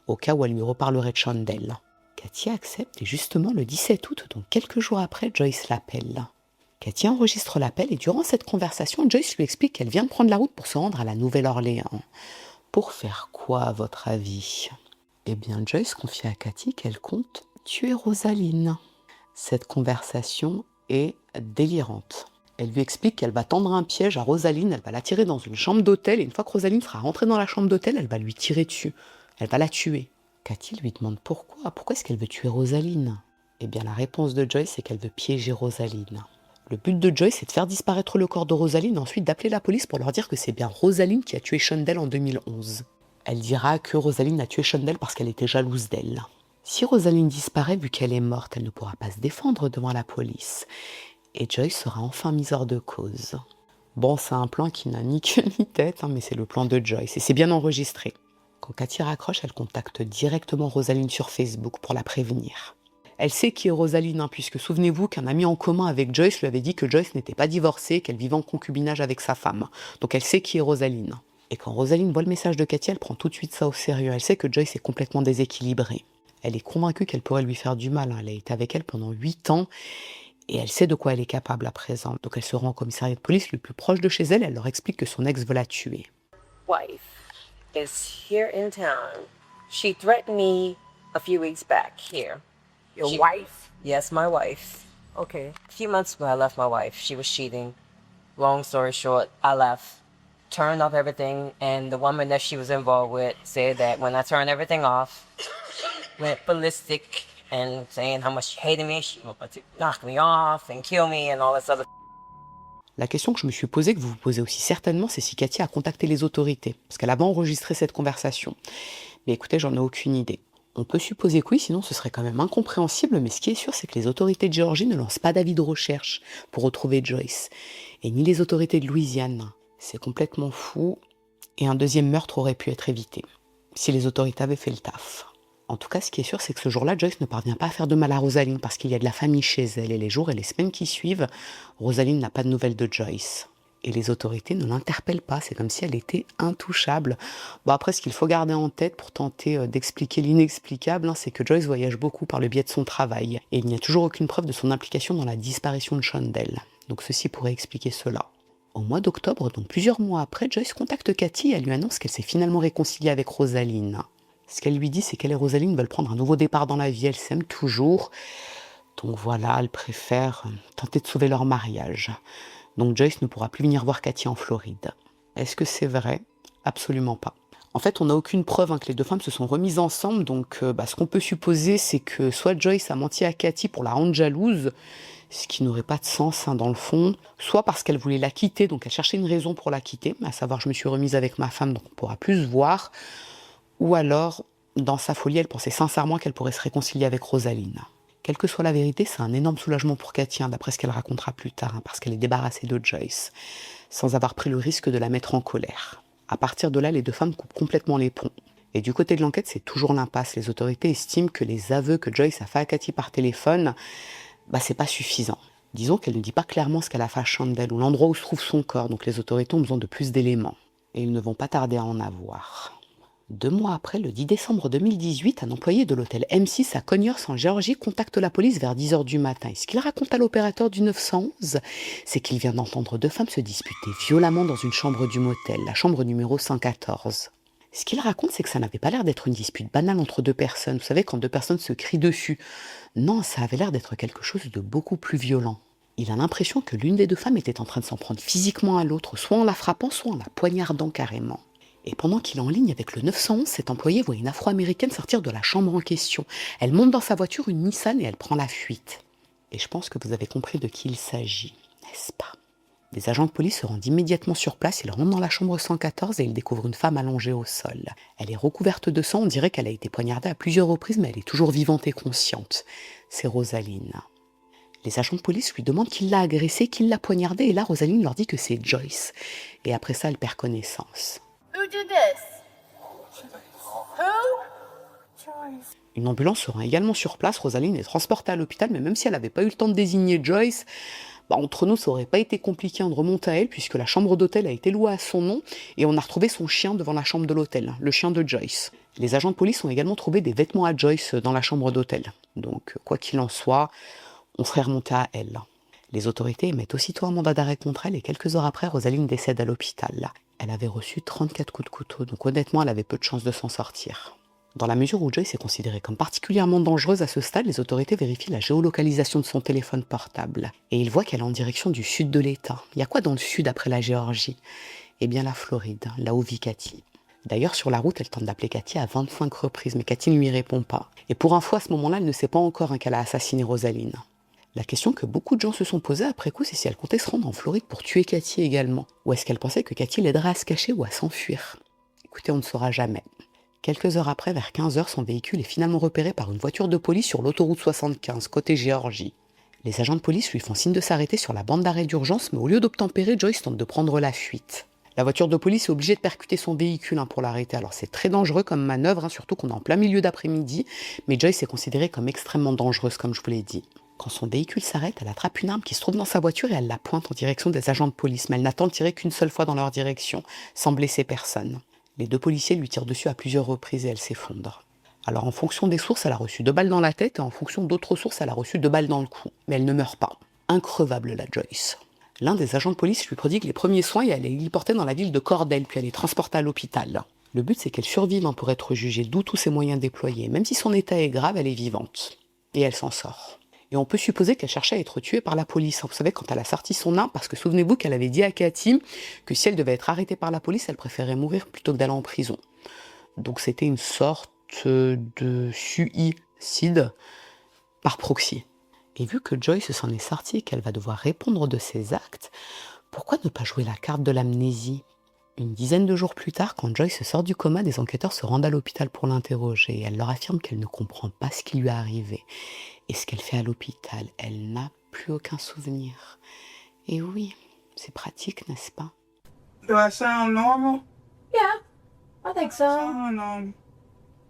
au cas où elle lui reparlerait de Shondell. Cathy accepte et justement le 17 août, donc quelques jours après, Joyce l'appelle. Cathy enregistre l'appel et durant cette conversation, Joyce lui explique qu'elle vient de prendre la route pour se rendre à la Nouvelle-Orléans. Pour faire quoi, à votre avis ? Eh bien, Joyce confie à Cathy qu'elle compte tuer Rosaline. Cette conversation est délirante. Elle lui explique qu'elle va tendre un piège à Rosaline, elle va la tirer dans une chambre d'hôtel, et une fois que Rosaline sera rentrée dans la chambre d'hôtel, elle va lui tirer dessus. Elle va la tuer. Cathy lui demande pourquoi. Pourquoi est-ce qu'elle veut tuer Rosaline ? Eh bien, la réponse de Joyce, c'est qu'elle veut piéger Rosaline. Le but de Joyce, c'est de faire disparaître le corps de Rosaline, et ensuite d'appeler la police pour leur dire que c'est bien Rosaline qui a tué Shondell en 2011. Elle dira que Rosaline a tué Shondell parce qu'elle était jalouse d'elle. Si Rosaline disparaît, vu qu'elle est morte, elle ne pourra pas se défendre devant la police. Et Joyce sera enfin mise hors de cause. Bon, c'est un plan qui n'a ni queue ni tête, mais c'est le plan de Joyce, et c'est bien enregistré. Quand Cathy raccroche, elle contacte directement Rosaline sur Facebook pour la prévenir. Elle sait qui est Rosaline, puisque souvenez-vous qu'un ami en commun avec Joyce lui avait dit que Joyce n'était pas divorcée, qu'elle vivait en concubinage avec sa femme. Donc elle sait qui est Rosaline. Et quand Rosaline voit le message de Cathy, elle prend tout de suite ça au sérieux. Elle sait que Joyce est complètement déséquilibrée. Elle est convaincue qu'elle pourrait lui faire du mal. Elle a été avec elle pendant 8 ans. Et elle sait de quoi elle est capable à présent. Donc elle se rend au commissariat de police le plus proche de chez elle. Elle leur explique que son ex veut la tuer. Wife is here in town. She threatened me a few weeks back here. Your wife? Yes, my wife. Okay. A few months ago, I left my wife. She was cheating. Long story short, I left, turned off everything, and the woman that she was involved with said that when I turned everything off, went ballistic and saying how much she hated me. She was about to knock me off and kill me and all this other. La question que je me suis posée, que vous vous posez aussi certainement, c'est si Cathy a contacté les autorités, parce qu'elle avait enregistré cette conversation. Mais écoutez, j'en ai aucune idée. On peut supposer que oui, sinon ce serait quand même incompréhensible, mais ce qui est sûr, c'est que les autorités de Géorgie ne lancent pas d'avis de recherche pour retrouver Joyce, et ni les autorités de Louisiane. C'est complètement fou, et un deuxième meurtre aurait pu être évité, si les autorités avaient fait le taf. En tout cas, ce qui est sûr, c'est que ce jour-là, Joyce ne parvient pas à faire de mal à Rosaline parce qu'il y a de la famille chez elle. Et les jours et les semaines qui suivent, Rosaline n'a pas de nouvelles de Joyce. Et les autorités ne l'interpellent pas. C'est comme si elle était intouchable. Bon, après, ce qu'il faut garder en tête pour tenter d'expliquer l'inexplicable, c'est que Joyce voyage beaucoup par le biais de son travail. Et il n'y a toujours aucune preuve de son implication dans la disparition de Shondell. Donc ceci pourrait expliquer cela. Au mois d'octobre, donc plusieurs mois après, Joyce contacte Cathy et elle lui annonce qu'elle s'est finalement réconciliée avec Rosaline. Ce qu'elle lui dit, c'est qu'elle et Rosaline veulent prendre un nouveau départ dans la vie, elles s'aiment toujours. Donc voilà, elles préfèrent tenter de sauver leur mariage. Donc Joyce ne pourra plus venir voir Cathy en Floride. Est-ce que c'est vrai? Absolument pas. En fait, on n'a aucune preuve que les deux femmes se sont remises ensemble, donc ce qu'on peut supposer, c'est que soit Joyce a menti à Cathy pour la rendre jalouse, ce qui n'aurait pas de sens dans le fond, soit parce qu'elle voulait la quitter, donc elle cherchait une raison pour la quitter, à savoir je me suis remise avec ma femme, donc on pourra plus se voir, ou alors, dans sa folie, elle pensait sincèrement qu'elle pourrait se réconcilier avec Rosaline. Quelle que soit la vérité, c'est un énorme soulagement pour Cathy, d'après ce qu'elle racontera plus tard, parce qu'elle est débarrassée de Joyce, sans avoir pris le risque de la mettre en colère. À partir de là, les deux femmes coupent complètement les ponts. Et du côté de l'enquête, c'est toujours l'impasse. Les autorités estiment que les aveux que Joyce a fait à Cathy par téléphone, c'est pas suffisant. Disons qu'elle ne dit pas clairement ce qu'elle a fait à Shondell ou l'endroit où se trouve son corps, donc les autorités ont besoin de plus d'éléments. Et ils ne vont pas tarder à en avoir. 2 mois après, le 10 décembre 2018, un employé de l'hôtel M6 à Conyers en Géorgie contacte la police vers 10h du matin. Et ce qu'il raconte à l'opérateur du 911, c'est qu'il vient d'entendre 2 femmes se disputer violemment dans une chambre du motel, la chambre numéro 114. Ce qu'il raconte, c'est que ça n'avait pas l'air d'être une dispute banale entre 2 personnes. Vous savez, quand 2 personnes se crient dessus. Non, ça avait l'air d'être quelque chose de beaucoup plus violent. Il a l'impression que l'une des 2 femmes était en train de s'en prendre physiquement à l'autre, soit en la frappant, soit en la poignardant carrément. Et pendant qu'il est en ligne avec le 911, cet employé voit une Afro-Américaine sortir de la chambre en question. Elle monte dans sa voiture, une Nissan, et elle prend la fuite. Et je pense que vous avez compris de qui il s'agit, n'est-ce pas? Des agents de police se rendent immédiatement sur place, ils rentrent dans la chambre 114 et ils découvrent une femme allongée au sol. Elle est recouverte de sang, on dirait qu'elle a été poignardée à plusieurs reprises, mais elle est toujours vivante et consciente. C'est Rosaline. Les agents de police lui demandent qui l'a agressée, qui l'a poignardée, et là Rosaline leur dit que c'est Joyce. Et après ça, elle perd connaissance. Who did this? Who? Une ambulance se rend également sur place, Rosaline est transportée à l'hôpital, mais même si elle n'avait pas eu le temps de désigner Joyce, entre nous, ça aurait pas été compliqué de remonter à elle, puisque la chambre d'hôtel a été louée à son nom, et on a retrouvé son chien devant la chambre de l'hôtel, le chien de Joyce. Les agents de police ont également trouvé des vêtements à Joyce dans la chambre d'hôtel. Donc, quoi qu'il en soit, on serait remonté à elle. Les autorités émettent aussitôt un mandat d'arrêt contre elle, et quelques heures après, Rosaline décède à l'hôpital. Elle avait reçu 34 coups de couteau, donc honnêtement, elle avait peu de chances de s'en sortir. Dans la mesure où Joyce est considérée comme particulièrement dangereuse à ce stade, les autorités vérifient la géolocalisation de son téléphone portable. Et ils voient qu'elle est en direction du sud de l'État. Il y a quoi dans le sud après la Géorgie? Eh bien la Floride, là où vit Cathy. D'ailleurs, sur la route, elle tente d'appeler Cathy à 25 reprises, mais Cathy ne lui répond pas. Et pour info, à ce moment-là, elle ne sait pas encore qu'elle a assassiné Rosaline. La question que beaucoup de gens se sont posées après coup, c'est si elle comptait se rendre en Floride pour tuer Cathy également. Ou est-ce qu'elle pensait que Cathy l'aiderait à se cacher ou à s'enfuir? Écoutez, on ne saura jamais. Quelques heures après, vers 15h, son véhicule est finalement repéré par une voiture de police sur l'autoroute 75, côté Géorgie. Les agents de police lui font signe de s'arrêter sur la bande d'arrêt d'urgence, mais au lieu d'obtempérer, Joyce tente de prendre la fuite. La voiture de police est obligée de percuter son véhicule pour l'arrêter. Alors c'est très dangereux comme manœuvre, surtout qu'on est en plein milieu d'après-midi, mais Joyce est considérée comme extrêmement dangereuse, comme je vous l'ai dit. Quand son véhicule s'arrête, elle attrape une arme qui se trouve dans sa voiture et elle la pointe en direction des agents de police, mais elle n'attend de tirer qu'une seule fois dans leur direction, sans blesser personne. Les 2 policiers lui tirent dessus à plusieurs reprises et elle s'effondre. Alors en fonction des sources, elle a reçu 2 balles dans la tête et en fonction d'autres sources, elle a reçu 2 balles dans le cou. Mais elle ne meurt pas. Increvable la Joyce. L'un des agents de police lui prodigue les premiers soins et elle est héliportée dans la ville de Cordell, puis elle est transportée à l'hôpital. Le but c'est qu'elle survive pour être jugée, d'où tous ses moyens déployés. Même si son état est grave, elle est vivante. Et elle s'en sort. Et on peut supposer qu'elle cherchait à être tuée par la police. Vous savez, quand elle a sorti son arme, parce que souvenez-vous qu'elle avait dit à Cathy que si elle devait être arrêtée par la police, elle préférait mourir plutôt que d'aller en prison. Donc c'était une sorte de suicide. par proxy. Et vu que Joyce s'en est sortie et qu'elle va devoir répondre de ses actes, pourquoi ne pas jouer la carte de l'amnésie? Une dizaine de jours plus tard, quand Joyce sort du coma, des enquêteurs se rendent à l'hôpital pour l'interroger. Elle leur affirme qu'elle ne comprend pas ce qui lui est arrivé. Et ce qu'elle fait à l'hôpital, elle n'a plus aucun souvenir. Et oui, c'est pratique, n'est-ce pas? Do I sound normal? Yeah, I think so.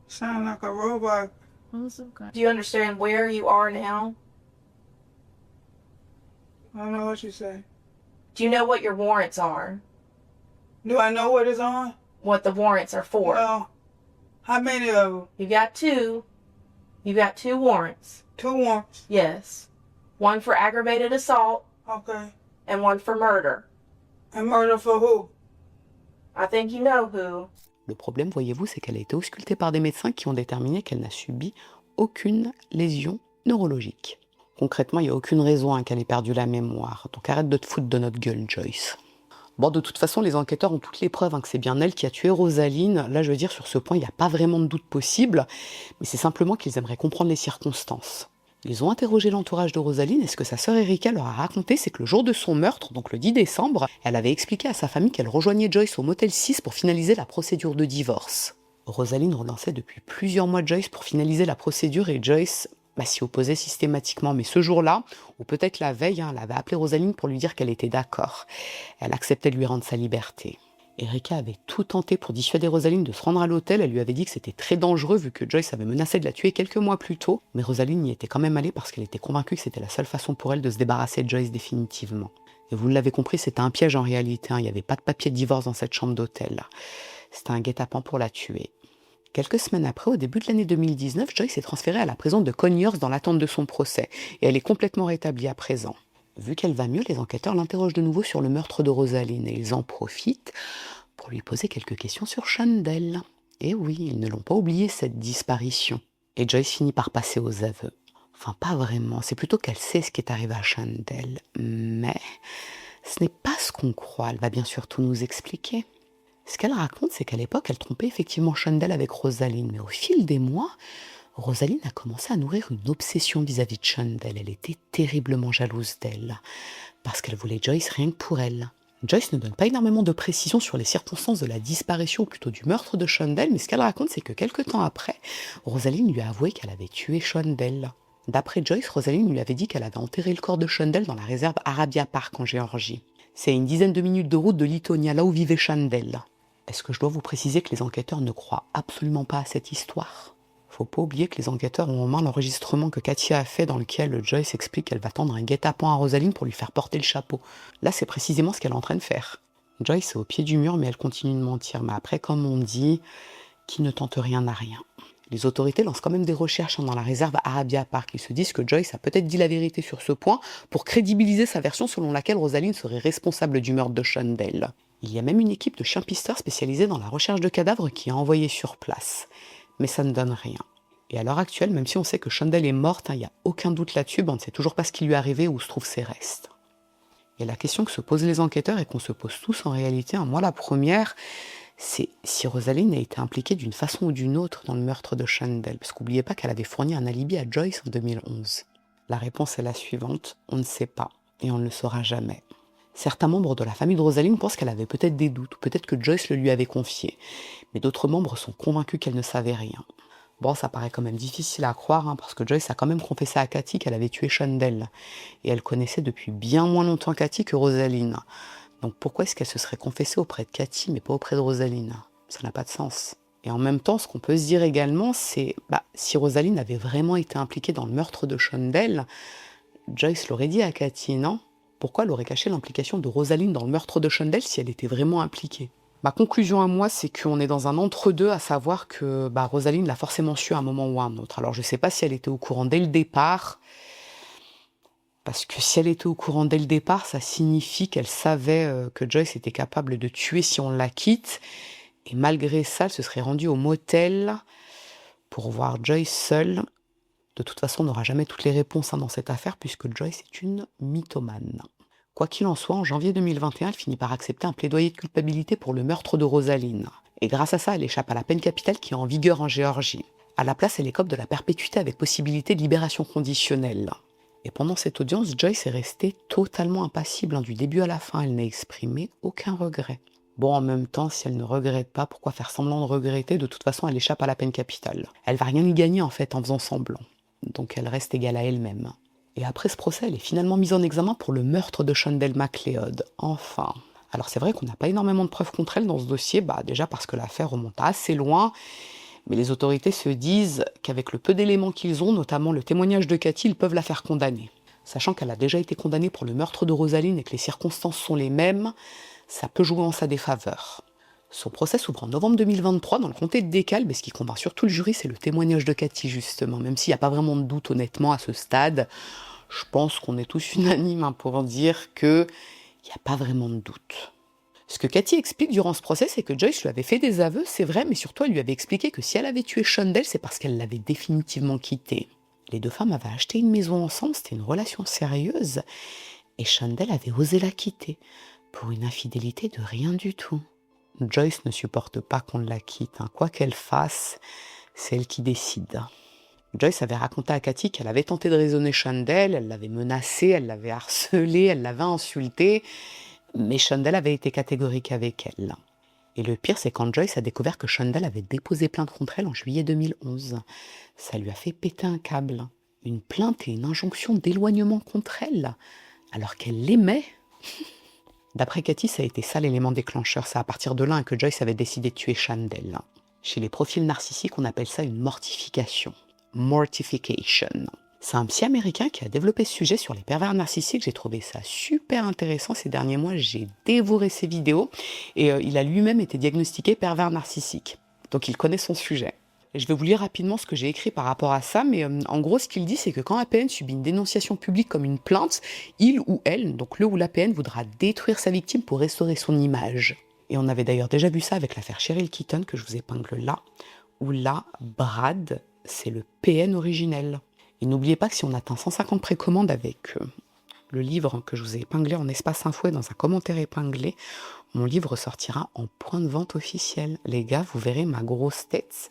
Sound like a robot. Do you understand where you are now? I don't know what you say. Do you know what your warrants are? Do I know what it's on? What the warrants are for? Well, how many of them? You got two. You got two warrants. 2 warrants. Yes. One for aggravated assault Okay. and one for murder. And murder for who? I think you know who. Le problème, voyez-vous, c'est qu'elle a été auscultée par des médecins qui ont déterminé qu'elle n'a subi aucune lésion neurologique. Concrètement, il n'y a aucune raison qu'elle ait perdu la mémoire. Donc arrête de te foutre de notre gueule, Joyce. Bon, de toute façon, les enquêteurs ont toutes les preuves que c'est bien elle qui a tué Rosaline. Là, je veux dire, sur ce point, il n'y a pas vraiment de doute possible. Mais c'est simplement qu'ils aimeraient comprendre les circonstances. Ils ont interrogé l'entourage de Rosaline et ce que sa sœur Erika leur a raconté, c'est que le jour de son meurtre, donc le 10 décembre, elle avait expliqué à sa famille qu'elle rejoignait Joyce au motel 6 pour finaliser la procédure de divorce. Rosaline relançait depuis plusieurs mois Joyce pour finaliser la procédure et Joyce s'y opposait systématiquement. Mais ce jour-là, ou peut-être la veille, elle avait appelé Rosaline pour lui dire qu'elle était d'accord. Elle acceptait de lui rendre sa liberté. Erika avait tout tenté pour dissuader Rosaline de se rendre à l'hôtel. Elle lui avait dit que c'était très dangereux vu que Joyce avait menacé de la tuer quelques mois plus tôt. Mais Rosaline y était quand même allée parce qu'elle était convaincue que c'était la seule façon pour elle de se débarrasser de Joyce définitivement. Et vous l'avez compris, c'était un piège en réalité. Il n'y avait pas de papier de divorce dans cette chambre d'hôtel. C'était un guet-apens pour la tuer. Quelques semaines après, au début de l'année 2019, Joyce est transférée à la prison de Conyers dans l'attente de son procès. Et elle est complètement rétablie à présent. Vu qu'elle va mieux, les enquêteurs l'interrogent de nouveau sur le meurtre de Rosaline. Et ils en profitent pour lui poser quelques questions sur Chandel. Et oui, ils ne l'ont pas oublié, cette disparition. Et Joyce finit par passer aux aveux. Enfin, pas vraiment. C'est plutôt qu'elle sait ce qui est arrivé à Chandel. Mais ce n'est pas ce qu'on croit. Elle va bien sûr tout nous expliquer. Ce qu'elle raconte, c'est qu'à l'époque, elle trompait effectivement Chandel avec Rosaline. Mais au fil des mois, Rosaline a commencé à nourrir une obsession vis-à-vis de Chandel. Elle était terriblement jalouse d'elle. Parce qu'elle voulait Joyce rien que pour elle. Joyce ne donne pas énormément de précisions sur les circonstances de la disparition, ou plutôt du meurtre de Chandel, mais ce qu'elle raconte, c'est que quelques temps après, Rosaline lui a avoué qu'elle avait tué Chandel. D'après Joyce, Rosaline lui avait dit qu'elle avait enterré le corps de Chandel dans la réserve Arabia Park en Géorgie. C'est à une dizaine de minutes de route de Litonia, là où vivait Chandel. Est-ce que je dois vous préciser que les enquêteurs ne croient absolument pas à cette histoire? Faut pas oublier que les enquêteurs ont en main l'enregistrement que Katia a fait dans lequel Joyce explique qu'elle va tendre un guet-apens à Rosaline pour lui faire porter le chapeau. Là, c'est précisément ce qu'elle est en train de faire. Joyce est au pied du mur, mais elle continue de mentir. Mais après, comme on dit, qui ne tente rien n'a rien. Les autorités lancent quand même des recherches dans la réserve Arabia Park. Ils se disent que Joyce a peut-être dit la vérité sur ce point pour crédibiliser sa version selon laquelle Rosaline serait responsable du meurtre de Chandel. Il y a même une équipe de chiens-pisteurs spécialisée dans la recherche de cadavres qui est envoyée sur place. Mais ça ne donne rien. Et à l'heure actuelle, même si on sait que Chandel est morte, il n'y a aucun doute là-dessus, on ne sait toujours pas ce qui lui est arrivé ou où se trouvent ses restes. Et la question que se posent les enquêteurs et qu'on se pose tous en réalité, moi la première, c'est si Rosaline a été impliquée d'une façon ou d'une autre dans le meurtre de Chandel. Parce qu'oubliez pas qu'elle avait fourni un alibi à Joyce en 2011. La réponse est la suivante, on ne sait pas, et on ne le saura jamais. Certains membres de la famille de Rosaline pensent qu'elle avait peut-être des doutes, ou peut-être que Joyce le lui avait confié. Mais d'autres membres sont convaincus qu'elle ne savait rien. Bon, ça paraît quand même difficile à croire, parce que Joyce a quand même confessé à Cathy qu'elle avait tué Chandel. Et elle connaissait depuis bien moins longtemps Cathy que Rosaline. Donc pourquoi est-ce qu'elle se serait confessée auprès de Cathy, mais pas auprès de Rosaline? Ça n'a pas de sens. Et en même temps, ce qu'on peut se dire également, c'est si Rosaline avait vraiment été impliquée dans le meurtre de Chandel, Joyce l'aurait dit à Cathy, non? Pourquoi elle aurait caché l'implication de Rosaline dans le meurtre de Chandel si elle était vraiment impliquée? Ma conclusion à moi, c'est qu'on est dans un entre-deux, à savoir que Rosaline l'a forcément su à un moment ou à un autre. Alors je ne sais pas si elle était au courant dès le départ, parce que si elle était au courant dès le départ, ça signifie qu'elle savait que Joyce était capable de tuer si on la quitte, et malgré ça, elle se serait rendue au motel pour voir Joyce seule. De toute façon, on n'aura jamais toutes les réponses dans cette affaire, puisque Joyce est une mythomane. Quoi qu'il en soit, en janvier 2021, elle finit par accepter un plaidoyer de culpabilité pour le meurtre de Rosaline. Et grâce à ça, elle échappe à la peine capitale qui est en vigueur en Géorgie. À la place, elle écope de la perpétuité avec possibilité de libération conditionnelle. Et pendant cette audience, Joyce est restée totalement impassible, du début à la fin. Elle n'a exprimé aucun regret. Bon, en même temps, si elle ne regrette pas, pourquoi faire semblant de regretter? De toute façon, elle échappe à la peine capitale. Elle va rien y gagner, en fait, en faisant semblant. Donc elle reste égale à elle-même. Et après ce procès, elle est finalement mise en examen pour le meurtre de Shondell McLeod. Enfin. Alors c'est vrai qu'on n'a pas énormément de preuves contre elle dans ce dossier, déjà parce que l'affaire remonte assez loin, mais les autorités se disent qu'avec le peu d'éléments qu'ils ont, notamment le témoignage de Cathy, ils peuvent la faire condamner. Sachant qu'elle a déjà été condamnée pour le meurtre de Rosaline et que les circonstances sont les mêmes, ça peut jouer en sa défaveur. Son procès s'ouvre en novembre 2023 dans le comté de DeKalb, et ce qui convainc surtout le jury, c'est le témoignage de Cathy, justement. Même s'il n'y a pas vraiment de doute, honnêtement, à ce stade, je pense qu'on est tous unanimes pour dire qu'il n'y a pas vraiment de doute. Ce que Cathy explique durant ce procès, c'est que Joyce lui avait fait des aveux, c'est vrai, mais surtout elle lui avait expliqué que si elle avait tué Shondell, c'est parce qu'elle l'avait définitivement quitté. Les deux femmes avaient acheté une maison ensemble, c'était une relation sérieuse, et Shondell avait osé la quitter, pour une infidélité de rien du tout. Joyce ne supporte pas qu'on la quitte, quoi qu'elle fasse, c'est elle qui décide. Joyce avait raconté à Cathy qu'elle avait tenté de raisonner Shondell, elle l'avait menacée, elle l'avait harcelée, elle l'avait insultée, mais Shondell avait été catégorique avec elle. Et le pire, c'est quand Joyce a découvert que Shondell avait déposé plainte contre elle en juillet 2011. Ça lui a fait péter un câble. Une plainte et une injonction d'éloignement contre elle, alors qu'elle l'aimait. D'après Cathy, ça a été ça l'élément déclencheur. C'est à partir de là que Joyce avait décidé de tuer Shondell. Chez les profils narcissiques, on appelle ça une mortification. Mortification. C'est un psy américain qui a développé ce sujet sur les pervers narcissiques. J'ai trouvé ça super intéressant ces derniers mois. J'ai dévoré ses vidéos et il a lui-même été diagnostiqué pervers narcissique. Donc il connaît son sujet. Je vais vous lire rapidement ce que j'ai écrit par rapport à ça, mais en gros, ce qu'il dit, c'est que quand APN subit une dénonciation publique comme une plainte, il ou elle, donc le ou l'APN, voudra détruire sa victime pour restaurer son image. Et on avait d'ailleurs déjà vu ça avec l'affaire Cheryl Keaton, que je vous épingle là, où là, Brad, c'est le PN originel. Et n'oubliez pas que si on atteint 150 précommandes avec le livre que je vous ai épinglé en espace info et dans un commentaire épinglé, mon livre sortira en point de vente officiel. Les gars, vous verrez ma grosse tête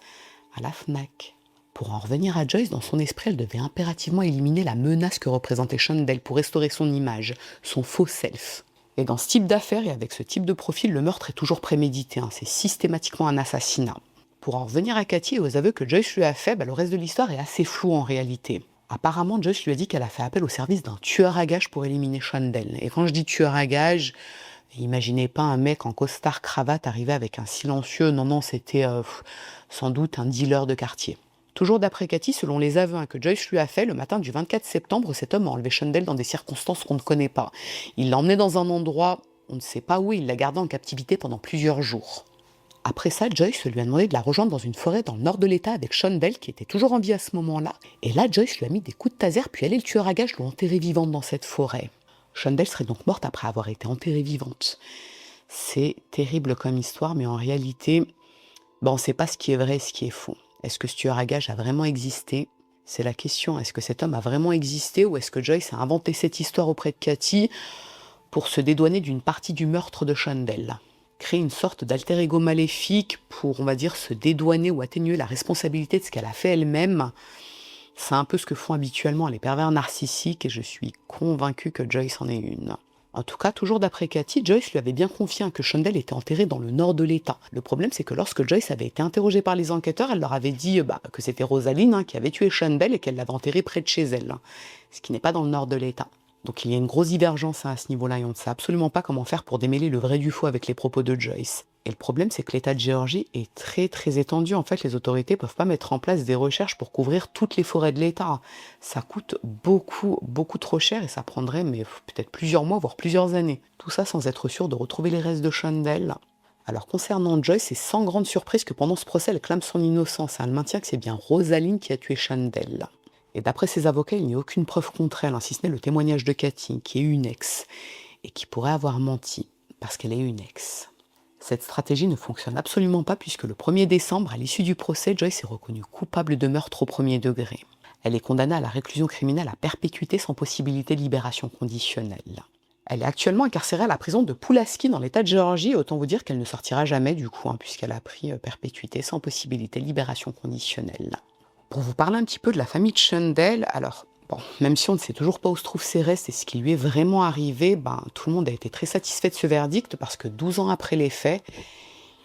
à la FNAC. Pour en revenir à Joyce, dans son esprit, elle devait impérativement éliminer la menace que représentait Shondell pour restaurer son image, son faux self. Et dans ce type d'affaires et avec ce type de profil, le meurtre est toujours prémédité, c'est systématiquement un assassinat. Pour en revenir à Cathy et aux aveux que Joyce lui a fait, le reste de l'histoire est assez flou en réalité. Apparemment, Joyce lui a dit qu'elle a fait appel au service d'un tueur à gages pour éliminer Shondell. Et quand je dis tueur à gages, imaginez pas un mec en costard cravate arriver avec un silencieux, non, c'était sans doute un dealer de quartier. Toujours d'après Cathy, selon les aveux que Joyce lui a fait, le matin du 24 septembre, cet homme a enlevé Shondell dans des circonstances qu'on ne connaît pas. Il l'a emmené dans un endroit, on ne sait pas où, et il l'a gardé en captivité pendant plusieurs jours. Après ça, Joyce lui a demandé de la rejoindre dans une forêt dans le nord de l'État avec Shondell, qui était toujours en vie à ce moment-là. Et là, Joyce lui a mis des coups de taser, puis elle et le tueur à gages l'ont enterrée vivante dans cette forêt. Shondell serait donc morte après avoir été enterrée vivante. C'est terrible comme histoire, mais en réalité, on ne sait pas ce qui est vrai et ce qui est faux. Est-ce que ce tueur à gages a vraiment existé? C'est la question. Est-ce que cet homme a vraiment existé ou est-ce que Joyce a inventé cette histoire auprès de Cathy pour se dédouaner d'une partie du meurtre de Shondell? Créer une sorte d'alter ego maléfique pour, on va dire, se dédouaner ou atténuer la responsabilité de ce qu'elle a fait elle-même. C'est un peu ce que font habituellement les pervers narcissiques et je suis convaincue que Joyce en est une. En tout cas, toujours d'après Cathy, Joyce lui avait bien confié que Shondell était enterré dans le nord de l'État. Le problème, c'est que lorsque Joyce avait été interrogée par les enquêteurs, elle leur avait dit que c'était Rosaline qui avait tué Shondell et qu'elle l'avait enterré près de chez elle, ce qui n'est pas dans le nord de l'État. Donc il y a une grosse divergence à ce niveau-là et on ne sait absolument pas comment faire pour démêler le vrai du faux avec les propos de Joyce. Et le problème, c'est que l'État de Géorgie est très très étendu. En fait, les autorités ne peuvent pas mettre en place des recherches pour couvrir toutes les forêts de l'État. Ça coûte beaucoup trop cher et ça prendrait peut-être plusieurs mois, voire plusieurs années. Tout ça sans être sûr de retrouver les restes de Shondell. Alors concernant Joyce, c'est sans grande surprise que pendant ce procès, elle clame son innocence. Elle maintient que c'est bien Rosaline qui a tué Shondell. Et d'après ses avocats, il n'y a aucune preuve contre elle, si ce n'est le témoignage de Cathy, qui est une ex, et qui pourrait avoir menti, parce qu'elle est une ex. Cette stratégie ne fonctionne absolument pas, puisque le 1er décembre, à l'issue du procès, Joyce est reconnue coupable de meurtre au premier degré. Elle est condamnée à la réclusion criminelle à perpétuité sans possibilité de libération conditionnelle. Elle est actuellement incarcérée à la prison de Pulaski dans l'État de Géorgie, et autant vous dire qu'elle ne sortira jamais du coup, puisqu'elle a pris perpétuité sans possibilité de libération conditionnelle. Pour vous parler un petit peu de la famille de Shondell, alors, bon, même si on ne sait toujours pas où se trouvent ses restes et ce qui lui est vraiment arrivé, tout le monde a été très satisfait de ce verdict parce que 12 ans après les faits,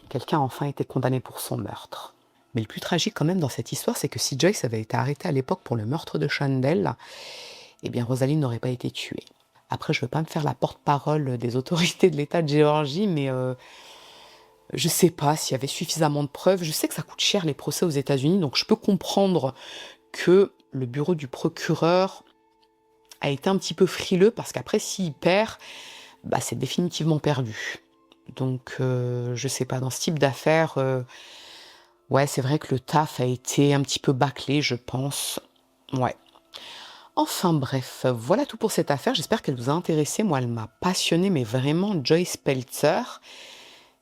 quelqu'un a enfin été condamné pour son meurtre. Mais le plus tragique quand même dans cette histoire, c'est que si Joyce avait été arrêtée à l'époque pour le meurtre de Shondell, eh bien Rosaline n'aurait pas été tuée. Après, je ne veux pas me faire la porte-parole des autorités de l'État de Géorgie, mais je ne sais pas s'il y avait suffisamment de preuves. Je sais que ça coûte cher les procès aux États-Unis, donc je peux comprendre que le bureau du procureur a été un petit peu frileux, parce qu'après, s'il perd, c'est définitivement perdu. Donc, je sais pas, dans ce type d'affaires, ouais, c'est vrai que le taf a été un petit peu bâclé, je pense. Ouais. Enfin bref, voilà tout pour cette affaire. J'espère qu'elle vous a intéressé. Moi, elle m'a passionné, mais vraiment, Joyce Peltzer.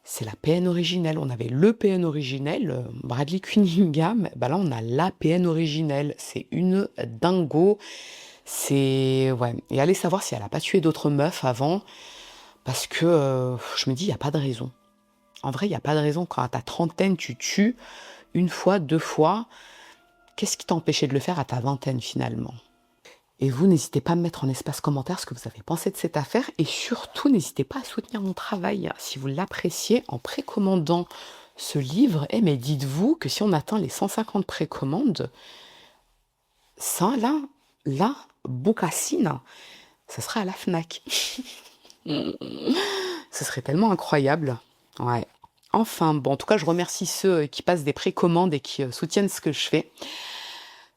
C'est la PN originelle. On avait le PN originel, Bradley Cunningham. Là, on a la PN originelle. C'est une dingo. C'est... Ouais. Et allez savoir si elle n'a pas tué d'autres meufs avant. Parce que je me dis, il n'y a pas de raison. En vrai, il n'y a pas de raison. Quand à ta trentaine, tu tues une fois, 2 fois. Qu'est-ce qui t'a empêché de le faire à ta vingtaine, finalement ? Et vous, n'hésitez pas à me mettre en espace commentaire ce que vous avez pensé de cette affaire. Et surtout, n'hésitez pas à soutenir mon travail si vous l'appréciez en précommandant ce livre. Mais dites-vous que si on atteint les 150 précommandes, ça, là, Boucassine, ça sera à la FNAC. Ce serait tellement incroyable. Ouais. Enfin, bon, en tout cas, je remercie ceux qui passent des précommandes et qui soutiennent ce que je fais.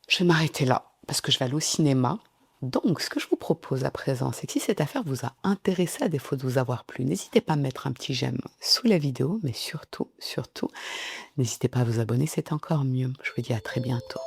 Je vais m'arrêter là, parce que je vais aller au cinéma. Donc, ce que je vous propose à présent, c'est que si cette affaire vous a intéressé, à défaut de vous avoir plu, n'hésitez pas à mettre un petit j'aime sous la vidéo, mais surtout, n'hésitez pas à vous abonner, c'est encore mieux. Je vous dis à très bientôt.